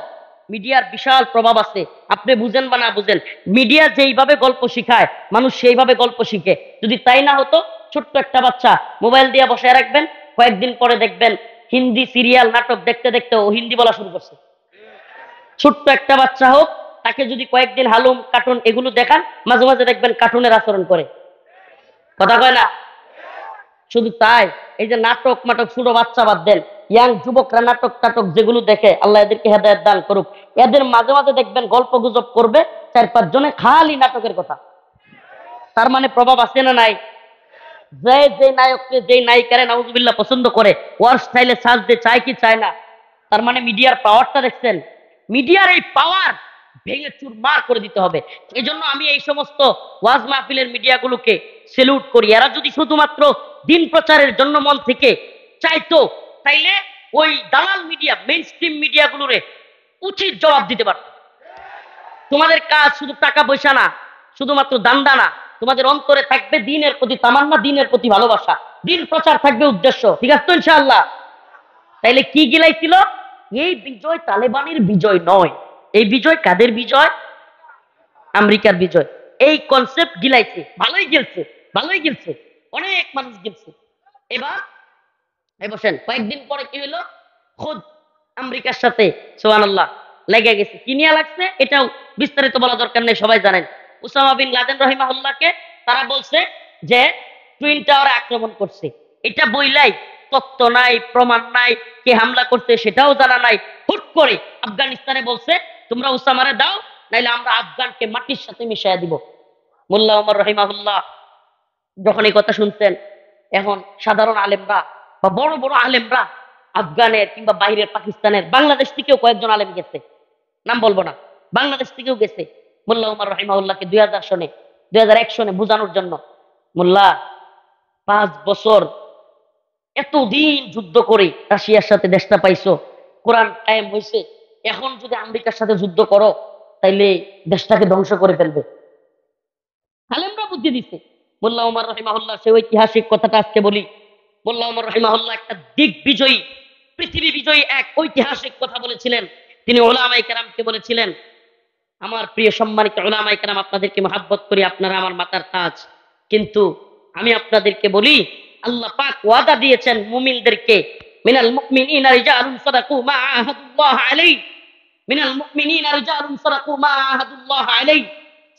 মিডিয়ার বিশাল প্রভাব আছে। আপনি বুঝেন বা না বুঝেন, মিডিয়া যেইভাবে গল্প শিখায় মানুষ সেইভাবে গল্প শিখে। যদি তাই না হতো, ছোট্ট একটা বাচ্চা মোবাইল দিয়ে বসায় রাখবেন, কয়েকদিন পরে দেখবেন হিন্দি সিরিয়াল নাটক দেখতে দেখতে ও হিন্দি বলা শুরু করছে। ছোট্ট একটা বাচ্চা হোক, তাকে যদি কয়েকদিন হালুম কার্টুন এগুলো দেখান, মাঝে মাঝে দেখবেন কার্টুনের আচরণ করে। কথা কয় না? শুধু তাই, এই যে নাটক মাটক, ছোট বাচ্চা বাদ দেন, ইয়াং যুবকরা নাটক টাটক যেগুলো দেখে, আল্লাহ এদেরকে হেদায়েত দান করুক, এদের মাঝে মাঝে দেখবেন গল্প গুজব করবে 4-5 জনে খালি নাটকের কথা। তার মানে প্রভাব আছে না নাই? যে নায়ককে যে নায়িকারে নাউজুবিল্লাহ পছন্দ করে, ওয়ার স্টাইলে সাজতে চায় কি চায় না? তার মানে মিডিয়ার পাওয়ারটা দেখছেন? মিডিয়ার এই পাওয়ার ভেঙে চুরমার করে দিতে হবে। এই জন্য আমি এই সমস্ত ওয়াজ মাহফিলের মিডিয়াগুলোকে সেলুট করি। এরা যদি শুধুমাত্র দিন প্রচারের জন্য মন থেকে চাইতো, তাইলে ওই দালাল মিডিয়া, মেইন স্ট্রিম মিডিয়াগুলোরে উচিত জবাব দিতে পারত। তোমাদের কাজ শুধু টাকা পয়সা না, শুধুমাত্র দান্দা না, তোমাদের অন্তরে থাকবে দিনের প্রতি তামান্না, দিনের প্রতি ভালোবাসা, দিন প্রচার থাকবে উদ্দেশ্য। ঠিক আছে তো ইনশাআল্লাহ? তাইলে কি গিলাইছিল? এই বিজয় তালেবানের বিজয় নয়, এই বিজয় কাদের বিজয়? আমেরিকার বিজয়। এই কনসেপ্ট গিলাইছে, ভালোই গেলছে, ভালোই গেলছে, অনেক মানুষ গেলছে। এবার বসেন, কয়েকদিন পরে কি হলো? খোদ আমেরিকার সাথে সুবহানাল্লাহ লেগে গেছে। কি নিয়ে লাগছে এটাও বিস্তারিত বলা দরকার নেই, সবাই জানেন। উসামা বিন লাদেন রহিমাহুল্লাহকে তারা বলছে যে টুইন টাওয়ারে আক্রমণ করছে। এটা বইলাই তথ্য নাই, প্রমাণ নাই, কে হামলা করছে সেটাও জানা নাই। হুট করে আফগানিস্তানে বলছে তোমরা উসামারে দাও, নাইলে আমরা আফগানকে মাটির সাথে মিশাইয়া দিব। মোল্লা ওমর রহিমাহুল্লাহ যখন এই কথা শুনতেন, এখন সাধারণ আলেমরা বা বড় বড় আলেমরা আফগানের কিংবা বাইরের পাকিস্তানের, বাংলাদেশ থেকেও কয়েকজন আলেম গেছে, নাম বলবো না, বাংলাদেশ থেকেও গেছে মোল্লা ওমর রহিমাহুল্লাহকে 2001 সনে বোঝানোর জন্য। মোল্লা 5 বছর এতদিন যুদ্ধ করে রাশিয়ার সাথে দেশটা পাইছো, কোরআন কায়েম হয়েছে, এখন যদি আমেরিকার সাথে যুদ্ধ করো তাইলে দেশটাকে ধ্বংস করে ফেলবে। আলেমরা বুদ্ধি দিচ্ছে। মোল্লা ওমর রহিমাহুল্লাহ সে ঐতিহাসিক কথাটা আজকে বলি। মোল্লা ওমর রহিমাহুল্লাহ একটা দিগ্বিজয়ী, পৃথিবী বিজয়ী এক ঐতিহাসিক কথা বলেছিলেন। তিনি উলামায়ে কেরামকে বলেছিলেন, আমার প্রিয় সম্মানিত উলামায়ে কেরাম, আপনাদেরকে মহব্বত করি, আপনারা আমার মাথার তাজ, কিন্তু আমি আপনাদেরকে বলি আল্লাহ পাক ওয়াদা দিয়েছেন মুমিনদেরকে, মিনাল মুমিনিনা রিজালুন সাদাকু মা আহাদুল্লাহ আলাইহি, মিনাল মুমিনিনা রিজালুন সাদাকু মা আহাদুল্লাহ আলাইহি।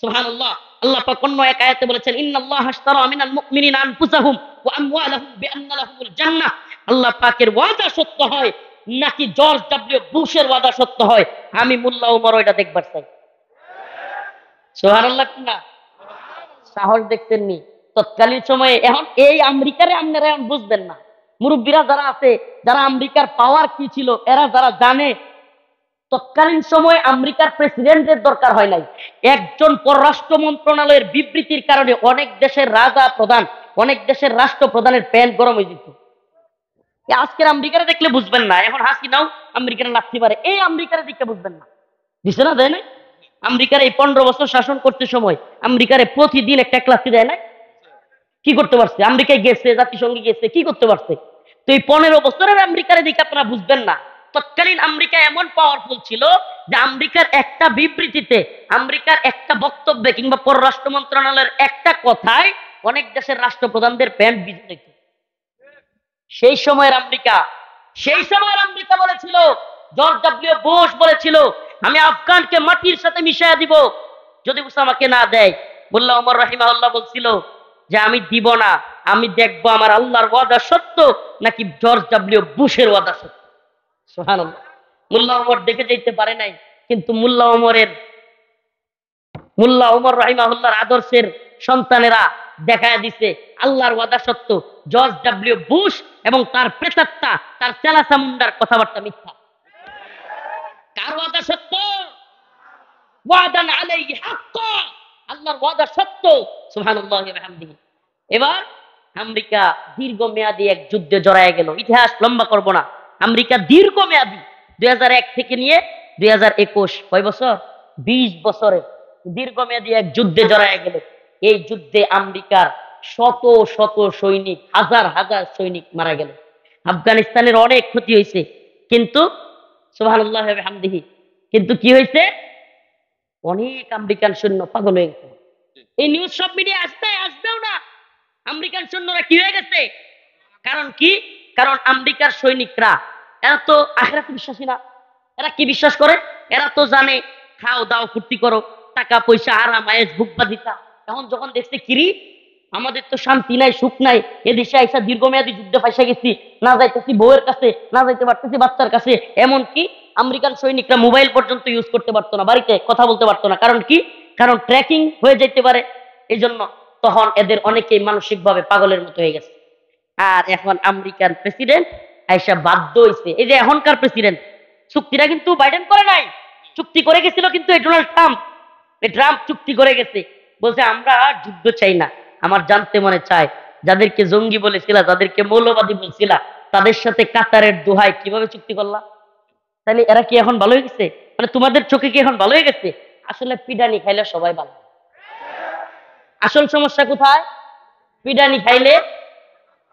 সুবহানাল্লাহ। আল্লাহ পাক অন্য এক আয়াতে বলেছেন ইন্নাল্লাহা আশতারা মিনাল মুমিনিনা আনফুসাহুম ওয়া আমওয়ালাহুম বিআন্না লাহুমুল জান্নাহ। আল্লাহ পাকের ওয়াদা সত্য হয় নাকি জর্জ ডব্লিউ বুশের ওয়াদা সত্য হয়? আমি মোল্লা ওমর ওইটা দেখবার চাই। সুবহানাল্লাহ না? সাহস দেখতেন নি তৎকালীন সময়ে। এখন এই আমেরিকারে আপনারা এখন বুঝবেন না, মুরব্বীরা যারা আছে, যারা আমেরিকার পাওয়ার কি ছিল, এরা যারা জানে, তৎকালীন সময়ে আমেরিকার প্রেসিডেন্টের দরকার হয় নাই। একজন পররাষ্ট্র মন্ত্রণালয়ের বিবৃতির কারণে অনেক দেশের রাজা প্রধান, অনেক দেশের রাষ্ট্রপ্রধানের প্যান্ট গরম হয়ে যেত। আজকের আমেরিকারে দেখলে বুঝবেন না, এখন হাসিনাও আমেরিকারে লাগতে পারে, এই আমেরিকারে দেখতে বুঝবেন না। দিছে না, দেয় না? আমেরিকার এই 15 বছর শাসন করতে সময় আমেরিকারে প্রতিদিন একটা ক্লাসি দেয় না? কি করতে পারছে? আমেরিকায় গেছে, জাতিসংঘে গেছে, কি করতে পারছে? তো এই 15 বছরের আমেরিকারে দেখে আপনারা বুঝবেন না। তৎকালীন আমেরিকা এমন পাওয়ারফুল ছিল যে আমেরিকার একটা বিবৃতিতে, আমেরিকার একটা বক্তব্যে কিংবা পররাষ্ট্র মন্ত্রণালয়ের একটা কথায় অনেক দেশের রাষ্ট্রপ্রধানদের প্যান্ট ভিজে যেত। সেই সময়ের আমেরিকা বলেছিল, জর্জ ডব্লিউ বুশ বলেছিল আমি আফগানকে মাটির সাথে মিশাইয়া দিব যদি উসামাকে না দেয়। মোল্লা ওমর রহিমাহুল্লাহ বলছিল যে আমি দিব না, আমি দেখবো আমার আল্লাহর ওয়াদা সত্য নাকি জর্জ ডব্লিউ বুশের ওয়াদা সত্য। সুবহানাল্লাহ। মোল্লা ওমর দেখে যেতে পারে নাই, কিন্তু মোল্লা ওমর রহিমাহুল্লাহর আদর্শের সন্তানেরা দেখায় দিছে আল্লাহর ওয়াদা সত্য, জর্জ ডব্লিউ বুশ এবং তার প্রেতাত্মা, তার চেলা চামুন্ডার কথাবার্তা মিথ্যা। কার ওয়াদা সত্য? ওয়াদান আলাইহি হাক্কা, আল্লাহর ওয়াদা সত্য। সুবহানাল্লাহি ওয়া বিহামদিহি। এবার আমেরিকা দীর্ঘমেয়াদী এক যুদ্ধে জড়ায় গেল। ইতিহাস লম্বা করব না, আমেরিকা দীর্ঘমেয়াদী 2001 থেকে নিয়ে 2021 কয় বছর, 20 বছরে দীর্ঘমেয়াদী এক যুদ্ধে জড়ায় গেল। এই যুদ্ধে আমেরিকার শত শত সৈনিক, হাজার হাজার সৈনিক মারা গেল। আফগানিস্তানের অনেক ক্ষতি হয়েছে, কিন্তু সুবহানাল্লাহ ওয়া বিহামদিহি, কিন্তু কি হয়েছে, অনেক আমেরিকান সৈন্য পাগল হয়ে গেছে। এই নিউজ সব মিডিয়া আসবেও না, আমেরিকান সৈন্যরা কি হয়ে গেছে। কারণ কি, কারণ আমেরিকার সৈনিকরা এরা তো আখিরাতে বিশ্বাসী না। এরা কি বিশ্বাস করে, এরা তো জানে খাও দাও ফুর্তি করো, টাকা পয়সা আরাম আয়েশ ভুগবাদিতা। এখন যখন দেখছে কিরি আমাদের তো শান্তি নাই সুখ নাই, এদেশে আইসা দীর্ঘমেয়াদী যুদ্ধে ফাইসা গেছি, না যাইতেছি বউয়ের কাছে, না যাইতে পারতেছি বাচ্চার কাছে, এমনকি আমেরিকান সৈনিকরা মোবাইল পর্যন্ত ইউজ করতে পারতো না, বাড়িতে কথা বলতে পারতো না। কারণ কি, কারণ ট্র্যাকিং হয়ে যেতে পারে, এই জন্য তখন এদের অনেকেই মানসিক ভাবে পাগলের মতো হয়ে গেছে। আর এখন আমেরিকান প্রেসিডেন্ট আইসা বাধ্য হয়েছে, এই যে এখনকার প্রেসিডেন্ট, চুক্তিটা কিন্তু বাইডেন করে নাই, চুক্তি করে গেছিল কিন্তু এই ডোনাল্ড ট্রাম্প। এই ট্রাম্প চুক্তি করে গেছে, বলছে আমরা যুদ্ধ চাই না। আমার জানতে মনে চায়, যাদেরকে জঙ্গি বলেছিলা, যাদেরকে মৌলবাদী বলছিলা, তাদের সাথে কাতারের দোহাই কিভাবে চুক্তি করলা? তাহলে এরা কি এখন ভালো হয়ে গেছে? মানে তোমাদের চোখে কি এখন ভালো হয়ে গেছে? আসলে পিডানি খাইলে সবাই ভালো। আসল সমস্যা কোথায়? পিডানি খাইলে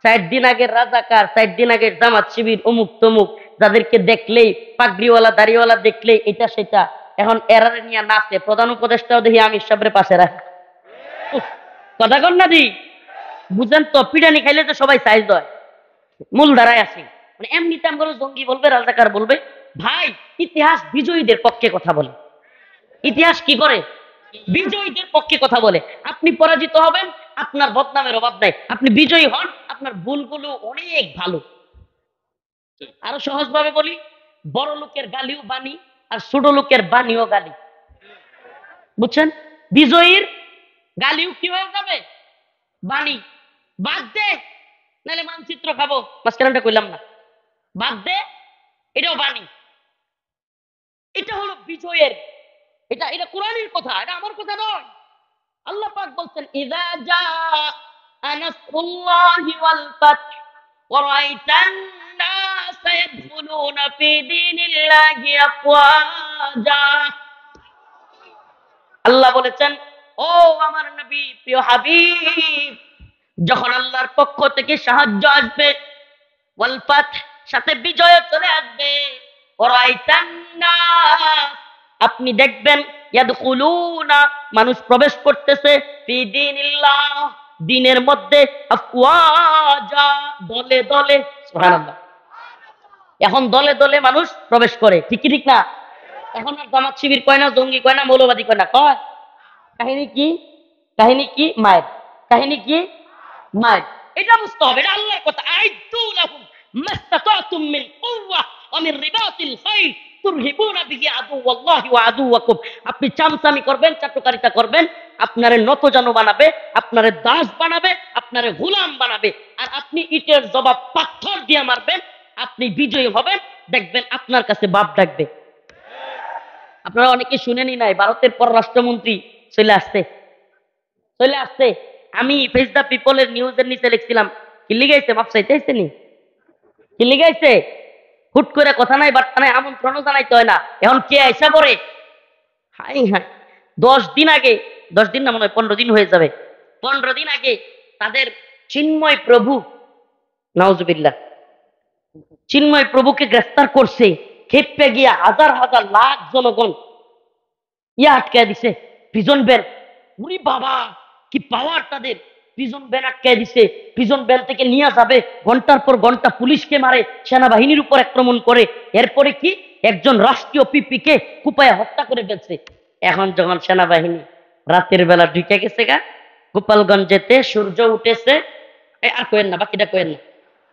60 দিন আগের রাজাকার, 60 দিন আগের জামাত শিবির, অমুক তমুক, যাদেরকে দেখলেই পাগড়িওয়ালা দাড়িওয়ালা দেখলেই এটা সেটা, এখন এরারে নিয়ে নাচে। প্রধান উপদেষ্টাও দেখি আমির সাহেবের পাশে রাখে। কথা কন না দি, বুঝেন তো, পিডানি খাইলে তো সবাই সাইজ দেয়, মূল ধারায় আসি। মানে এমনিতে আমরা জঙ্গি বলবে, রাজাকার বলবে। ভাই, ইতিহাস বিজয়ীদের পক্ষে কথা বলে। ইতিহাস কি করে? বিজয়ীদের পক্ষে কথা বলে। আপনি পরাজিত হবেন, আপনার বদনামের অভাব নাই। আপনি বিজয়ী হন, আপনার ভুলগুলো অনেক ভালো। আরো সহজ ভাবে বলি, বড় লোকের গালিও বাণী, আর ছোট লোকের বাণীও গালি। বুঝছেন? বিজয়ীর গালিও কি হয়ে যাবে, বাণী। বাদ দে, নাহলে মানচিত্র খাবো, মাঝখানটা কইলাম না, বাদ দে, এটাও বাণী। এটা হলো বিজয়ের, এটা এটা কোরআনের কথা, এটা আমার কথা নয়। আল্লাহ পাক বলছেন, ইযা জাআ নাসরুল্লাহি ওয়াল ফাত ওয়া রাআইতান নাসা ইয়াদখুলুনা ফি দীনিল্লাহি আফওয়াজা। আল্লাহ বলেছেন, ও আমার নবী, প্রিয় হাবিব, যখন আল্লাহর পক্ষ থেকে সাহায্য আসবে, ওয়াল ফাত, সাথে বিজয় চলে আসবে, ওয়া রাআইতান নাস, আপনি দেখবেন, ইয়াদখুলুনা, মানুষ প্রবেশ করতেছে, ফি দীনিল্লাহ, দ্বীনের মধ্যে, আফওয়াজা, দলে দলে। সুবহানাল্লাহ। এখন দলে দলে মানুষ প্রবেশ করে, ঠিক কি ঠিক না? এখন আর জামাত শিবির কয় না, জঙ্গি কয় না, মৌলবাদী কয় না, কয় কাহিনী কি, কাহিনী কি, মায়ের কাহিনী কি, মায়ের। এটা বুঝতে হবে, এটা আল্লাহর কথা। আইদু লাহুম মাস্তাতাতুম মিন কুওয়া ওয়া মিন রিবাতিল খাইল তুরহিবুনা বিহি আদুওয়াল্লাহি ওয়া আদুওয়াকুম। আপনি চামচামি করবেন, চাটুকারিতা করবেন, আপনারে নতজানু বানাবে, আপনারে দাস বানাবে, আপনারে গোলাম বানাবে, আর আপনি ইটের জবাব পাথর দিয়ে মারবেন, আপনি বিজয়ী হবেন, দেখবেন আপনার কাছে বাপ ডাকবে। আপনারা অনেকে শুনেনি নাই, ভারতের পররাষ্ট্রমন্ত্রী চলে আসছে, চলে আসছে। আমি ফেস দ্য পিপলের নিউজের নিচে লিখছিলাম, কি লিখাইছে, মাপ চাইতে আইছে নি, কি লিখাইছে, হুট করে কথা নাই বার্তা নাই, আমন্ত্রণও জানাইতে হয় না, এখন কে আইসা পড়ে। হাই হাই, 10 দিন আগে, 10 দিন না, মনে হয় 15 দিন হয়ে যাবে, 15 দিন আগে তাদের চিন্ময় প্রভু, নাউজুবিল্লাহ, চিন্ময় প্রভুকে গ্রেফতার করছে, খেপে গিয়া হাজার হাজার লাখ জনগণ আটকায় দিছে, প্রিজন ভ্যান। উরি বাবা, কি পাওয়ার তাদের! প্রিজন ভ্যান আটকায় দিছে, প্রিজন ভ্যান থেকে নিয়ে যাবে, ঘন্টার পর ঘন্টা পুলিশকে মারে, সেনাবাহিনীর উপর আক্রমণ করে, এরপরে কি একজন রাষ্ট্রীয় পিপিকে কুপায় হত্যা করে ফেলছে। এখন যখন সেনাবাহিনী রাতের বেলা ঢুকে গেছে গা গোপালগঞ্জেতে, সূর্য উঠেছে, আর কয়েন না, বাকিটা কয়েন না,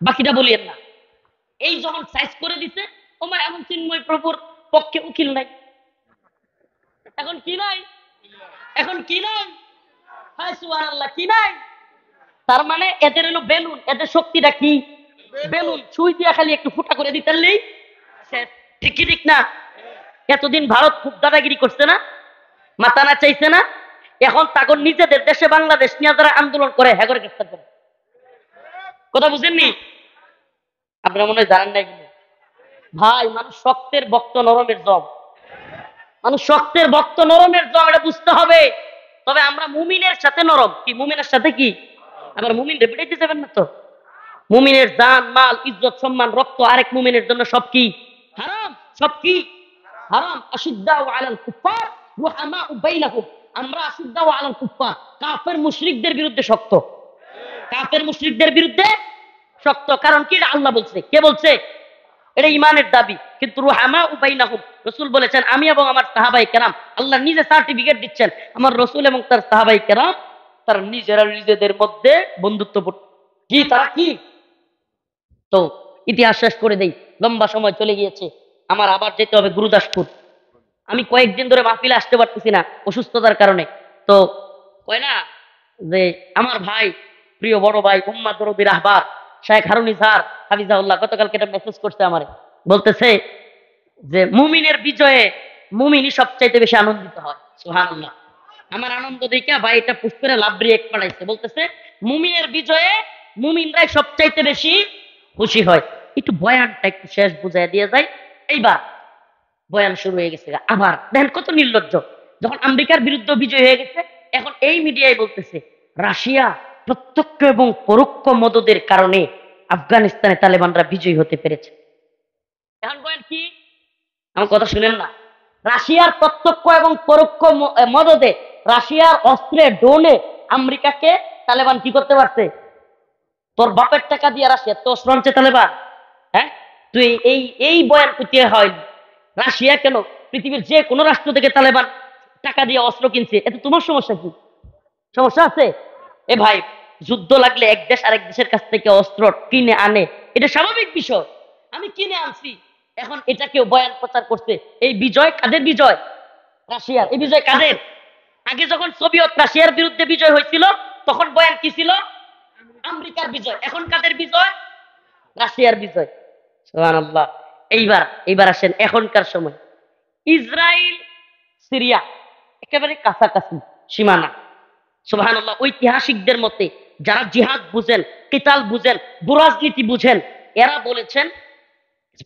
বাকিটা বলিয়েন না, এই যখন সাইজ করে দিছে, ওমা এমন চিন্ময় প্রভুর পক্ষে উকিল নাই, এখন কি নাই, এখন কি নাই, হায় সুবহানাল্লাহ, কি নাই। তার মানে এদের হলো বেলুন, এদের শক্তিটা কি, বেলুন, সুই দিয়া খালি একটু ফুটা করে দিতেই শেষ, ঠিক কি ঠিক না? এতদিন ভারত খুব দাদাগিরি করছে না, মাথা না চাইছে না, এখন তাকে নিজেদের দেশে বাংলাদেশ নিয়ে যারা আন্দোলন করে হ্যাঁ করে গ্রেফতার করে। কথা বুঝেননি? আপনারা মনে হয় জানেন না এগুলো। ভাই, মানুষ শক্তের বক্ত নরমের জম। মানুষ শক্তের ভক্ত, নরমের জম, এটা বুঝতে হবে। তবে আমরা মুমিনের সাথে নরম, কি মুমিনের সাথে কি? আবার মুমিন রেপিটাইতে যাবেন না তো। মুমিনের জান, মাল, ইজ্জত, সম্মান, রক্ত আরেক মুমিনের জন্য সব কি হারাম, সব কি হারাম। আশিদ্দাউ আলাল কুফার রুহামাউ বাইনাহুম, আমরা আশিদ্দাউ আলাল কুফার, কাফের মুশরিকদের বিরুদ্ধে শক্ত, কাফের মুশরিকদের বিরুদ্ধে শক্ত। কারণ কি? এটা আল্লাহ বলছে। কে বলছে? এটা ইমানের দাবি। কিন্তু রুহামাউ বাইনাহুম, রাসূল বলেছেন আমি এবং আমার সাহাবায়ে কেরাম, আল্লাহ নিজে সার্টিফিকেট দিচ্ছেন, আমার রাসূল এবং তার সাহাবায়ে কেরাম তারা নিজেরা নিজেদের মধ্যে বন্ধুত্বপূর্ণ। কি তারা কি? তো ইতিহাস শেষ করে দেই, লম্বা সময় চলে গিয়েছে। আমার আবার যেতে হবে গুরুদাসপুর। আমি কয়েকদিন ধরে মাহফিলে আসতে পারতেছি না অসুস্থতার কারণে। তো কয় না যে আমার ভাই, প্রিয় বড় ভাই উম্মাদ দরদি রাহবার শায়েখ হারুন ইজহার হাফিজাহুল্লাহ গতকালকে একটা মেসেজ করছে আমারে, বলতেছে যে মুমিনের বিজয়ে মুমিনই সবচাইতে বেশি আনন্দিত হয়। সুবহানাল্লাহ। আমার আনন্দ দেখে ভাই এটা পুশ করে লাভ রিয়েক্ট পাঠাইছে, বলতেছে মুমিনের বিজয়ে মুমিনরাই সবচাইতে বেশি খুশি হয়। একটু বয়ানটা একটু শেষ বুঝাই দিয়ে যায়। এইবার বয়ান শুরু হয়ে গেছে। আবার দেখেন কত নির্লজ্জ, যখন আমেরিকার বিরুদ্ধে বিজয় হয়ে গেছে, এখন এই মিডিয়ায় বলতেছে রাশিয়া প্রত্যক্ষ এবং পরোক্ষ মদদের কারণে আফগানিস্তানে তালেবানরা বিজয়ী হতে পেরেছে। এখন বয়ান কি? আমার কথা শুনেন না। রাশিয়ার প্রত্যক্ষ এবং পরোক্ষ মদদে, রাশিয়ার অস্ত্রে ডোনে আমেরিকাকে তালেবান কি করতে পারছে? তোর বাপের টাকা দিয়ে রাশিয়া তো অস্ত্র আনছে তালেবান। হ্যাঁ, তুই এই এই বয়ান করতে হয়। রাশিয়া কেন, পৃথিবীর যে কোনো রাষ্ট্র থেকে তালেবান টাকা দিয়ে অস্ত্র কিনছে, এতে তোমার সমস্যা কি? সমস্যা আছে? এ ভাই, যুদ্ধ লাগলে এক দেশ আরেক দেশের কাছ থেকে অস্ত্র কিনে আনে, এটা স্বাভাবিক বিষয়। আমি কিনে আনছি, এখন এটা কেউ বয়ান প্রচার করছে। এই বিজয় কাদের বিজয়? রাশিয়ার। এই বিজয় কাদের? আগে যখন সোভিয়েত রাশিয়ার বিরুদ্ধে বিজয় হয়েছিল তখন বয়ান কি ছিল? আমেরিকার বিজয়। এখন কাদের বিজয়? রাশিয়ার বিজয়। সুবহানাল্লাহ। এইবার আসেন এখনকার সময়। ইসরায়েল সিরিয়া একেবারে কাছাকাছি সীমানা। সুবহানাল্লাহ। ঐতিহাসিকদের মতে, যারা জিহাদ বুঝেন, কিতাল বুঝেন, ভূরাজনীতি বুঝেন, এরা বলেছেন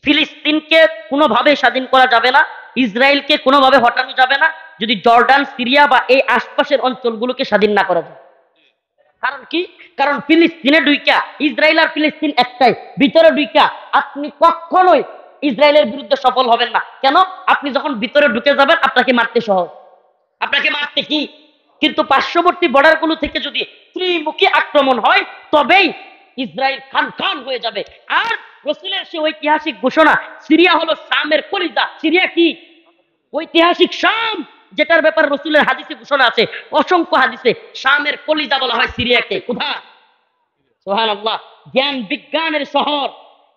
ফিলিস্তিনকে কোনোভাবে স্বাধীন করা যাবে না, ইসরায়েলকে কোনোভাবে হটানো যাবে না যদি জর্ডান, সিরিয়া বা এই আশপাশের অঞ্চলগুলোকে স্বাধীন না করা যায়। কারণ কি? কারণ ফিলিস্তিনে ঢুইকা, ইসরায়েল আর ফিলিস্তিন একটাই, ভিতরে ঢুইকা আপনি কখনোই ইসরায়েলের বিরুদ্ধে সফল হবেন না। কেন? আপনি যখন ভিতরে ঢুকে যাবেন আপনাকে মারতে সহজ, আপনাকে মারতে কি। কিন্তু পার্শ্ববর্তী বর্ডারগুলো থেকে যদি ত্রিমুখী আক্রমণ হয় তবেই ইসরায়েল খান খান হয়ে যাবে। আর রাসূলের সে ঐতিহাসিক ঘোষণা, সিরিয়া হলো শামের কলিজা। সিরিয়া কি? ঐতিহাসিক শাম, যেটার ব্যাপারে রাসূলের হাদিসে ঘোষণা আছে, অসংখ্য হাদিসে। শামের কলিজা বলা হয় সিরিয়াকে। কোথায়? সুবহানাল্লাহ। জ্ঞান বিজ্ঞানের শহর,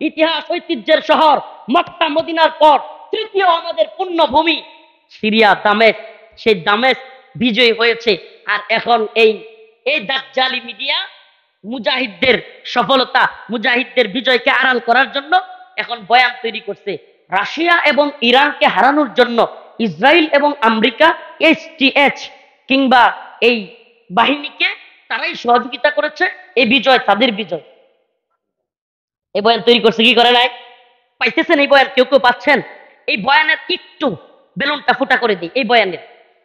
ইতিহাস ঐতিহ্যের শহর, মক্কা মদিনার পর তৃতীয় আমাদের পুণ্যভূমি সিরিয়া, দামেস্ক। সেই দামেস্ক বিজয়ী হয়েছে। আর এখন এই এই দাজ্জালি মিডিয়া মুজাহিদদের সফলতা, মুজাহিদদের বিজয়কে আড়াল করার জন্য এখন বয়ান তৈরি করছে। রাশিয়া এবং ইরানকে হারানোর জন্য ইসরায়েল এবং আমেরিকা STH কিংবা এই বাহিনীকে তারাই সহযোগিতা করেছে। এই বিজয় তাদের বিজয়। এই বয়ান তৈরি করছে, কি করে নাই? পাইতেছেন এই বয়ান? কেউ কেউ পাচ্ছেন? এই বয়ানের একটু বেলুনটা ফুটা করে দিই। এই বয়ানের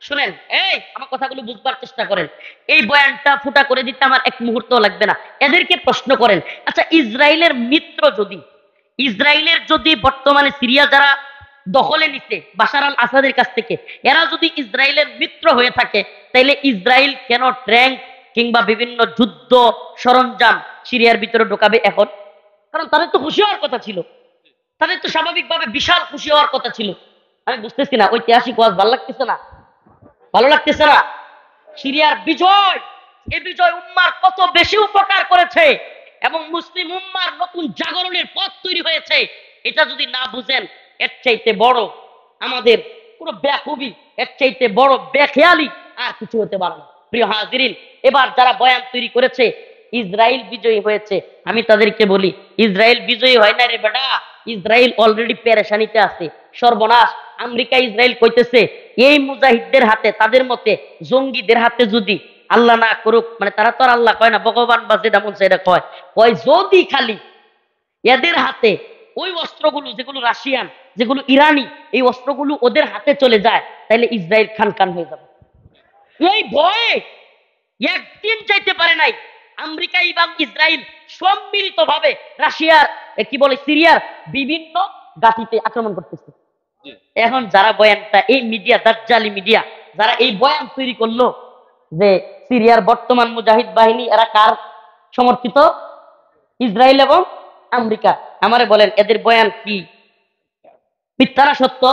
শুনেন, এই আমার কথাগুলো বুঝবার চেষ্টা করেন। এই বয়ানটা ফুটা করে দিতে আমার এক মুহূর্ত লাগবে না। এদেরকে প্রশ্ন করেন, আচ্ছা ইসরায়েলের মিত্র যদি, ইসরায়েলের যদি বর্তমানে সিরিয়া যারা দখলে নিচ্ছে বাশার আল আসাদের কাছ থেকে, এরা যদি ইসরায়েলের মিত্র হয়ে থাকে, তাইলে ইসরায়েল কেন ট্যাঙ্ক কিংবা বিভিন্ন যুদ্ধ সরঞ্জাম সিরিয়ার ভিতরে ঢোকাবে এখন? কারণ তাদের তো খুশি হওয়ার কথা ছিল, তাদের তো স্বাভাবিকভাবে বিশাল খুশি হওয়ার কথা ছিল। আমি বুঝতেছি না, ঐতিহাসিক ওয়াজ ভালো লাগতেছে না, ভালো লাগতেছে না। সিরিয়ার বিজয়, এই বিজয় উম্মার কত বেশি উপকার করেছে এবং মুসলিম উম্মার নতুন জাগরণের পথ তৈরি হয়েছে। এটা যদি না বুঝেন, এর চাইতে বড় আমাদের পুরো বেখুবি, এর চাইতে বড় বেখেয়ালি আর কিছু হতে পারে না। প্রিয় হাজিরিন, এবার যারা বয়ান তৈরি করেছে ইসরায়েল বিজয়ী হয়েছে, আমি তাদেরকে বলি ইসরায়েল বিজয়ী হয় না রে বেটা, ইসরায়েল অলরেডি পেরেশানিতে আছে, সর্বনাশ। আমেরিকা ইসরায়েল কইতেছে এই মুজাহিদদের হাতে, তাদের মতে জঙ্গিদের হাতে যদি আল্লাহ না করুক, মানে তারা তো আর আল্লাহ কয় না, ভগবান বা যেটা মন সেটা কয়, কয় যদি খালি এদের হাতে ওই অস্ত্রগুলো যেগুলো রাশিয়ান, যেগুলো ইরানি, এই অস্ত্রগুলো ওদের হাতে চলে যায়, তাহলে ইসরায়েল খান খান হয়ে যাবে। এই ভয়ে একদিন চাইতে পারে নাই আমেরিকা এবং ইসরায়েল সম্মিলিত ভাবে রাশিয়ার কি বলে সিরিয়ার বিভিন্ন ঘাঁটিতে আক্রমণ করতেছে। এখন যারা বয়ানটা, এই মিডিয়া, দাজ্জালি মিডিয়া, যারা এই বয়ান তৈরি করলো যে সিরিয়ার বর্তমান মুজাহিদ বাহিনী এরা কার সমর্থিত? ইসরায়েল এবং আমেরিকা। আমারে বলেন এদের বয়ান কি মিথ্যা না সত্য?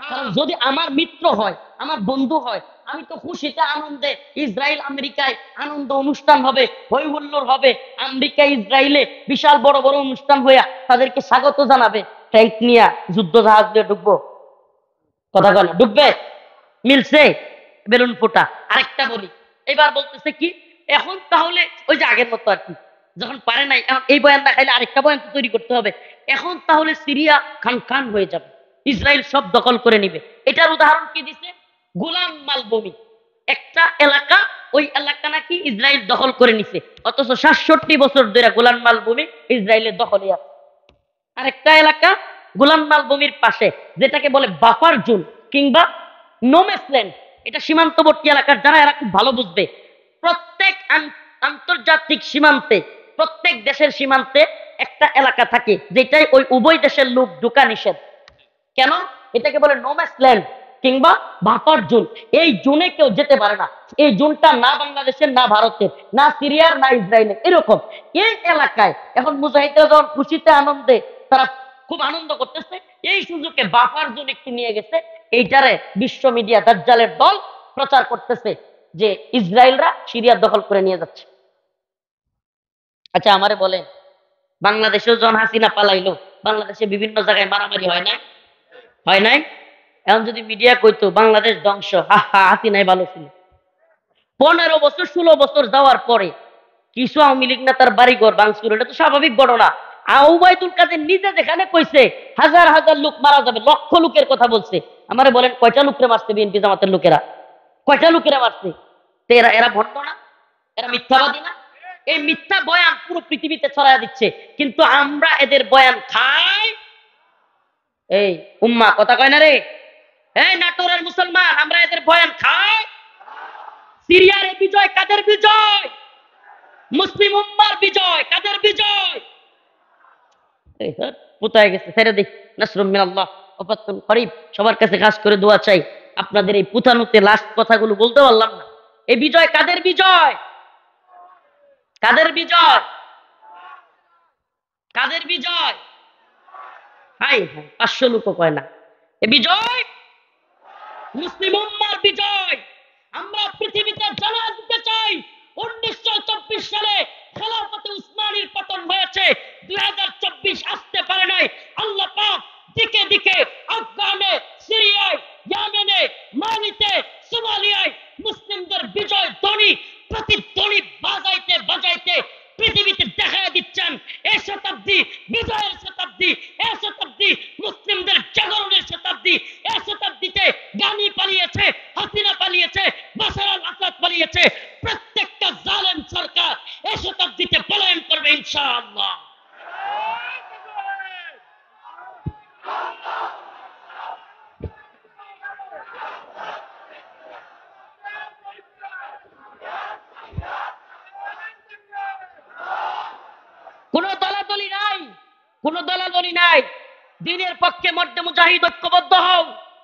কারণ যদি আমার মিত্র হয়, আমার বন্ধু হয়, আমি তো খুশিতে আনন্দে, ইসরায়েল আমেরিকায় আনন্দ অনুষ্ঠান হবে, হই হুল্লোড় হবে, আমেরিকা ইসরায়েলে বিশাল বড় বড় অনুষ্ঠান হইয়া তাদেরকে স্বাগত জানাবে, ট্যাঙ্ক নিয়ে যুদ্ধ জাহাজ দিয়ে ঢুকবো, কথা বলে ঢুকবে? মিলছে? বেলুন ফোটা। আরেকটা বলি, এবার বলতেছে কি এখন তাহলে ওই যে আগের মতো আর কি, যখন পারে নাই এখন এই বয়ান দেখাইলে আরেকটা বয়ান তো তৈরি করতে হবে, এখন তাহলে সিরিয়া খান খান হয়ে যাবে, ইসরায়েল সব দখল করে নিবে। এটার উদাহরণ কি দিছে? গোলান মালভূমি একটা এলাকা, ওই এলাকা নাকি ইসরায়েল দখল করে নিছে, অথচ ৬৭ বছর ধরে গোলান মালভূমি ইসরায়েলের দখলে আছে। আরেকটা এলাকা গোলান মালভূমির পাশে, যেটাকে বলে বাফার জোন কিংবা নোম্যান্সল্যান্ড, এটা সীমান্তবর্তী এলাকার, যারা এরা খুব ভালো বুঝবে। প্রত্যেক আন্তর্জাতিক সীমান্তে, প্রত্যেক দেশের সীমান্তে একটা এলাকা থাকে যেটাই ওই উভয় দেশের লোক ঢোকা নিষেধ। কেন? এটাকে বলে নোম্যান্সল্যান্ড কিংবা বাফার জোন। এই জোনে কেউ যেতে পারে না। এই জোনটা না বাংলাদেশের, না ভারতের, না সিরিয়ার, না ইসরায়েলের, এরকম। এই এলাকায় এখন মুজাহিদরা যখন খুশিতে আনন্দে তারা খুব আনন্দ করতেছে, এই সুযোগে বাফার জোন একটু নিয়ে গেছে। এইটারে বিশ্ব মিডিয়া দাজ্জালের দল প্রচার করতেছে যে ইসরায়েলরা সিরিয়া দখল করে নিয়ে যাচ্ছে। আচ্ছা আমারে বলেন, বাংলাদেশেও যখন হাসিনা পালাইলো, বাংলাদেশে বিভিন্ন জায়গায় মারামারি হয় নাই? হয় নাই? এখন যদি মিডিয়া কইতো বাংলাদেশ ধ্বংস, হা হা, হাসিনাই ভালো ছিল। 15 বছর 16 বছর যাওয়ার পরে কিছু আওয়ামী লীগ নেতার বাড়িঘর ভাঙচুর, এটা তো স্বাভাবিক ঘটনা। ওবায়দুল কাদের নিজে যেখানে কইছে হাজার হাজার লোক মারা যাবে, লক্ষ লোকের কথা বলছে, আমারে বলেন কয়টা লোকরে মারছে বিএনপি জামাতের লোকেরা? কয়টা লোকেরা মারছে? তো এরা এরা ভণ্ড না? এরা মিথ্যাবাদী না? এই মিথ্যা বয়ান পুরো পৃথিবীতে ছড়ায় দিচ্ছে, কিন্তু আমরা এদের বয়ান খাই। এই উম্মা কথা কয় না রে? এই নাটোরের মুসলমান, আমরা এদের বয়ান খাই। সিরিয়ার এই বিজয় কাদের বিজয়? মুসলিম উম্মার বিজয়। কাদের বিজয়? কোথায় গেছে ছেড়ে দেখ। নাসরুম মিনাল্লাহ ওয়া ফাতহুন করিব। সবার কাছে খাস করে দোয়া চাই, আপনাদের এই পুথানুতে লাস্ট কথাগুলো বলতে পারলাম না। এই বিজয় কাদের বিজয়? কাদের বিজয়? কাদের বিজয়? হাই হাই, 500 লোকও কয় না। এই বিজয় মুসলিম উম্মার বিজয়। আমরা পৃথিবীতে জানা দিতে চাই 1924 সালে খেলাফতে উসমানীর পতন হয়েছে, 2024 আসতে পারে নাই। আল্লাহ পাক দিকে দিকে আফগানে, সিরিয়ায়, ইয়েমেনে, মালিতে, সোমালিয়ায় মুসলিমদের বিজয় ধ্বনি, প্রতিধ্বনি বাজাইতে বাজাইতে পৃথিবীতে দেখায় দিচ্ছেন এই শতাব্দী বিজয়ের শতাব্দী, এই শতাব্দী মুসলিমদের জাগরণের শতাব্দী। এই শতাব্দীতে গানি পালিয়েছে, হাসিনা পালিয়েছে, বাশার আল আসাদ পালিয়েছে, প্রত্যেকটা জালেম সরকার এই শতাব্দীতে পলায়ন করবে ইনশাআল্লাহ। কোন দলাদলি নাই, কোন দলাদলি নাই। দ্বীনের পক্ষে মর্দে মুজাহিদ ঐক্যবদ্ধ হও,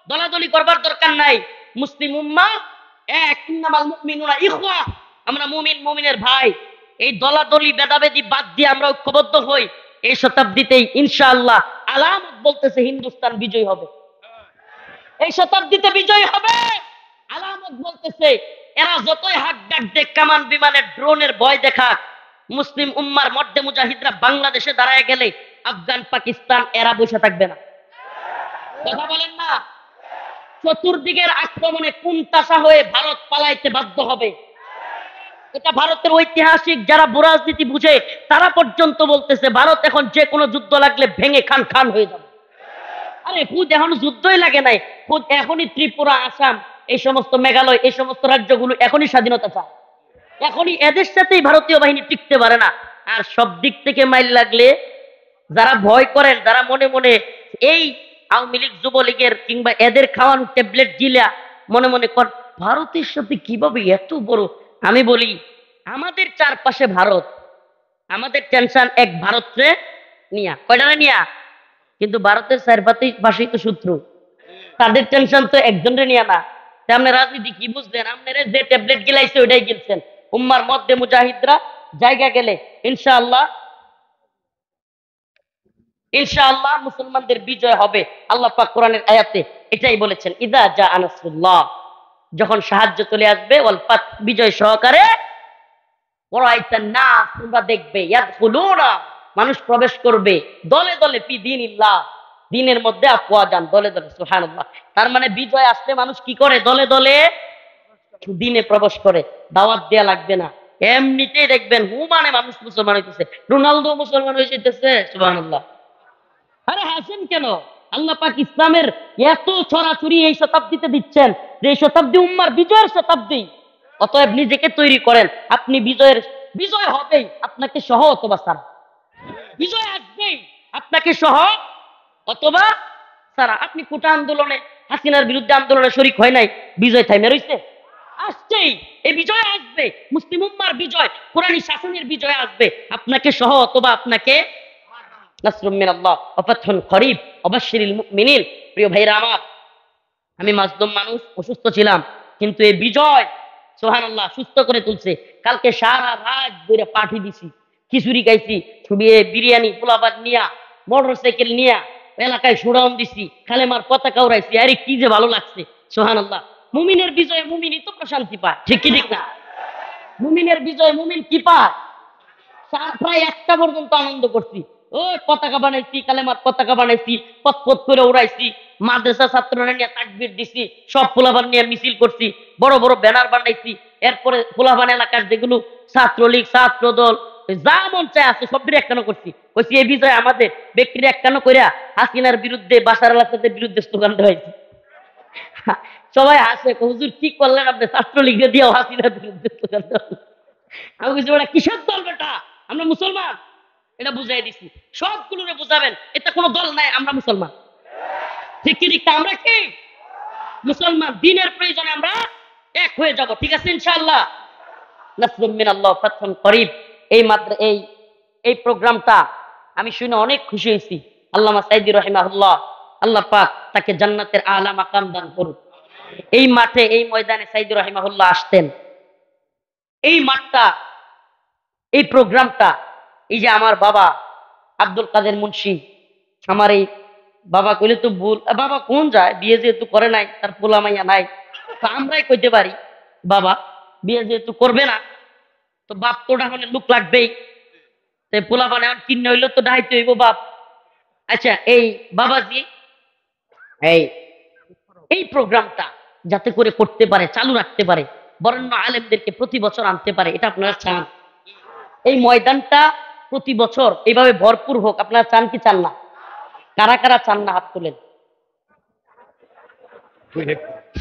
দলাদলি করবার দরকার নাই। মুসলিম উম্মাহ এক, ইন্নামাল মুমিনুনা ইখওয়া, আমরা মুমিন মুমিনের ভাই। এই দলাদলি ভেদাভেদি বাদ দিয়ে আমরা ঐক্যবদ্ধ হই। এই শতাব্দীতেই ইনশাআল্লাহ আলামত বলতেছে হিন্দুস্তান বিজয় হবে। এই শতাব্দীতে বিজয় হবে, আলামত বলতেছে। এরা যতই হাক ডাক দেখ, কামান বিমানের ড্রোনের ভয় দেখাক, মুসলিম উম্মার মর্দে মুজাহিদরা বাংলাদেশে দাঁড়ায় গেলে আফগান পাকিস্তান এরা বসে থাকবে না। কথা বলেন না? চতুর্দিকের আক্রমণে কুনতাসা হয়ে ভারত পালাইতে বাধ্য হবে। এটা ভারতের ঐতিহাসিক যারা রাজনীতি বুঝে তারা পর্যন্ত বলতেছে ভারত এখন যে কোনো যুদ্ধ লাগলে ভেঙে খান খান হয়ে যাবে। আরে খুদ এখন যুদ্ধই লাগে নাই, খুদ এখনই ত্রিপুরা, আসাম, এই সমস্ত মেঘালয়, এই সমস্ত রাজ্যগুলো এখনই স্বাধীনতা চায়। এখনই এদের সাথেই ভারতীয় বাহিনী টিকতে পারে না। আর সব দিক থেকে মাইল লাগলে যারা ভয় করেন, যারা মনে মনে এই আওয়ামী লীগ যুবলীগের কিংবা এদের খাওয়ানো ট্যাবলেট গিলা মনে মনে কর ভারতের সাথে কিভাবে এত বড়, আমি বলি আমাদের চারপাশে ভারত, আমাদের টেনশন এক ভারতরে নিয়া, কয়টা নিয়া, কিন্তু ভারতের পাশেই তো শত্রু, তাদের টেনশন তো একজনের নিয়ে না। আপনি রাজনীতি কি বুঝলেন? আপনারা যে ট্যাবলেট গিলাইছে ওইটাই গিলছেন। উম্মার মধ্যে মুজাহিদরা জায়গা গেলে ইনশাআল্লাহ ইনশাআল্লাহ মুসলমানদের বিজয় হবে। আল্লাহ পাক কোরআনের আয়াতে এটাই বলেছেন, ইদা জা নাসরুল্লাহ, যখন সাহায্য চলে আসবে, ওয়াল ফাত, বিজয় সহকারে, ওরাইতান নাস, তোমরা দেখবে, ইয়াদখুলুনা, মানুষ প্রবেশ করবে, দলে দলে ফি দীনিল্লাহ, দিনের মধ্যে আফওয়াজান, দলে দলে। সুবহানাল্লাহ। তার মানে বিজয় আসলে মানুষ কি করে? দলে দলে দিনে প্রবেশ করে। দাওয়াত দেয়া লাগবে না, এমনিতেই দেখবেন হুমানে মানুষ মুসলমান হইতেছে। রোনালদো মুসলমান হয়ে যেতেছে। সুবহানাল্লাহ। আরে হাসেন কেন? আল্লাহ পাক ইসলামের এত ছড়াছড়ি এই শতাব্দীতে দিচ্ছেন যে এই শতাব্দী উম্মার বিজয়ের শতাব্দী। অতএব নিজেকে তৈরি করেন, আপনি বিজয় হবেই, আপনাকে সহ অথবা সারা। বিজয় আসবেই, আপনাকে সহ অথবা সারা। আপনি কোটা আন্দোলনে, হাসিনার বিরুদ্ধে আন্দোলনে শরিক হয় নাই, বিজয় থাইমে রইছে? আসছেই, এই বিজয় আসবে, মুসলিম উম্মার বিজয়, কোরআনী শাসনের বিজয় আসবে, আপনাকে সহ অথবা আপনাকে। নাসরুম মিনাল্লাহ ওয়া ফাতহুন করিব ওয়াবাশশিরিল মুমিনিন। প্রিয় ভাইরা আমার, আমি মাজলুম মানুষ, অসুস্থ ছিলাম, কিন্তু এই বিজয় সুবহানাল্লাহ সুস্থ করে তুলছে। কালকে সারা রাত ধরে পার্টি দিছি, খিচুড়ি খাইছি, বিরিয়ানি, পোলাপাত নিয়া, মোটরসাইকেল নিয়া এলাকায় শোডাউন দিছি, কালেমার পতাকা উড়াইছি। আরে কি যে ভালো লাগছে। সুবহানাল্লাহ। মুমিনের বিজয়ে মুমিনই তো প্রশান্তি পায়, ঠিক কি ঠিক না? মুমিনের বিজয়ে মুমিন কি পায়? প্রায় একটা পর্যন্ত আনন্দ করছি, ওই পতাকা বানাইছি, কালেমার পতাকা বানাইছি, পথ পথ করে উড়াইছি, মাদ্রাসা ছাত্ররা নিয়ে তাকবীর দিছি, সব পোলাপান নিয়ে মিছিল করছি, বড় বড় ব্যানার বানাইছি। এরপরে পোলাপান এলাকার যেগুলো ছাত্রলীগ, ছাত্র দল, যা মন চায় আছে সবটির একখানো করছি। কইছি এই বিজয় আমাদের, ব্যক্তির একখানো কইরা হাসিনার বিরুদ্ধে, বাশার আল আসাদের বিরুদ্ধে স্লোগান দেওয়াইছি। সবাই হাসে, হুজুর কি করলেন আপনি, ছাত্রলীগকে দিয়েও হাসিনার বিরুদ্ধে স্লোগান দেওয়া। আমি বলছি ওটা কিসের দল বেটা, আমরা মুসলমান, এটা বুঝাই দিছি। সবগুলোরে বুঝাবেন এটা কোনো দল নাই, আমরা মুসলমান, ঠিক কি ঠিক? আমরা কি মুসলমান? দিনের প্রয়োজনে আমরা এক হয়ে যাব, ঠিক আছে ইনশাআল্লাহ। নাসরুম মিনাল্লাহ ফাতহুন করিব। এই প্রোগ্রামটা আমি শুনে অনেক খুশি হয়েছি। আল্লামা সাইদি রাহিমাহুল্লাহ, আল্লাহ পাক তাকে জান্নাতের আলা মাকাম দান করুন। এই মাঠে, এই ময়দানে সাইদি রাহিমাহুল্লাহ আসতেন। এই মাঠটা, এই প্রোগ্রামটা, এই যে আমার বাবা আব্দুল কাদের মুন্সি, আমার এই বাবা কইলে তো ভুল, বাবা কোন যায়, বিয়ে যেহেতু করে নাই, তার পোলা মাইয়া নাই, তো আমরাই কইতে পারি বাবা বিয়ে যেহেতু করবে না, তো বাপ তো হলে লোক লাগবেই, পোলা মানে কিনে হইলো তো ডাইতে হইব বাপ। আচ্ছা, এই বাবাজি এই এই প্রোগ্রামটা যাতে করে করতে পারে, চালু রাখতে পারে, বরেণ্য আলেমদেরকে প্রতি বছর আনতে পারে, এটা আপনারা চান? এই ময়দানটা প্রতি বছর এইভাবে ভরপুর হোক, আপনারা চান কি চান না? কারা কারা চান না হাত তোলেন।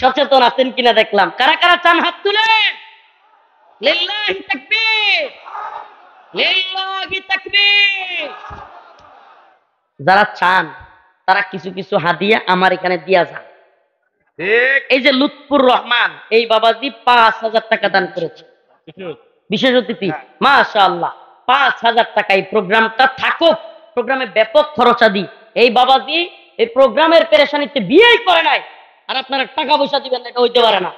সচেতন আছেন কিনা দেখলাম। কারা কারা চান হাত তুলেন। লিল্লাহি তাকবীর, লিল্লাহি তাকবীর। যারা চান তারা কিছু কিছু হাদিয়া আমার এখানে দিয়া যান। এই যে লুৎফুর রহমান, এই বাবাজি ৫,০০০ টাকা দান করেছে, বিশেষ অতিথি। মাশাআল্লাহ, ৫,০০০ টাকা। এই প্রোগ্রামটা থাকুক, প্রোগ্রামে ব্যাপক খরচাদি। এই বাবাজি এই প্রোগ্রামের পেরেশানিতে বিয়েই করে নাই, আর আপনারা টাকা পয়সা দিবেন না, এটা হইতে পারে না।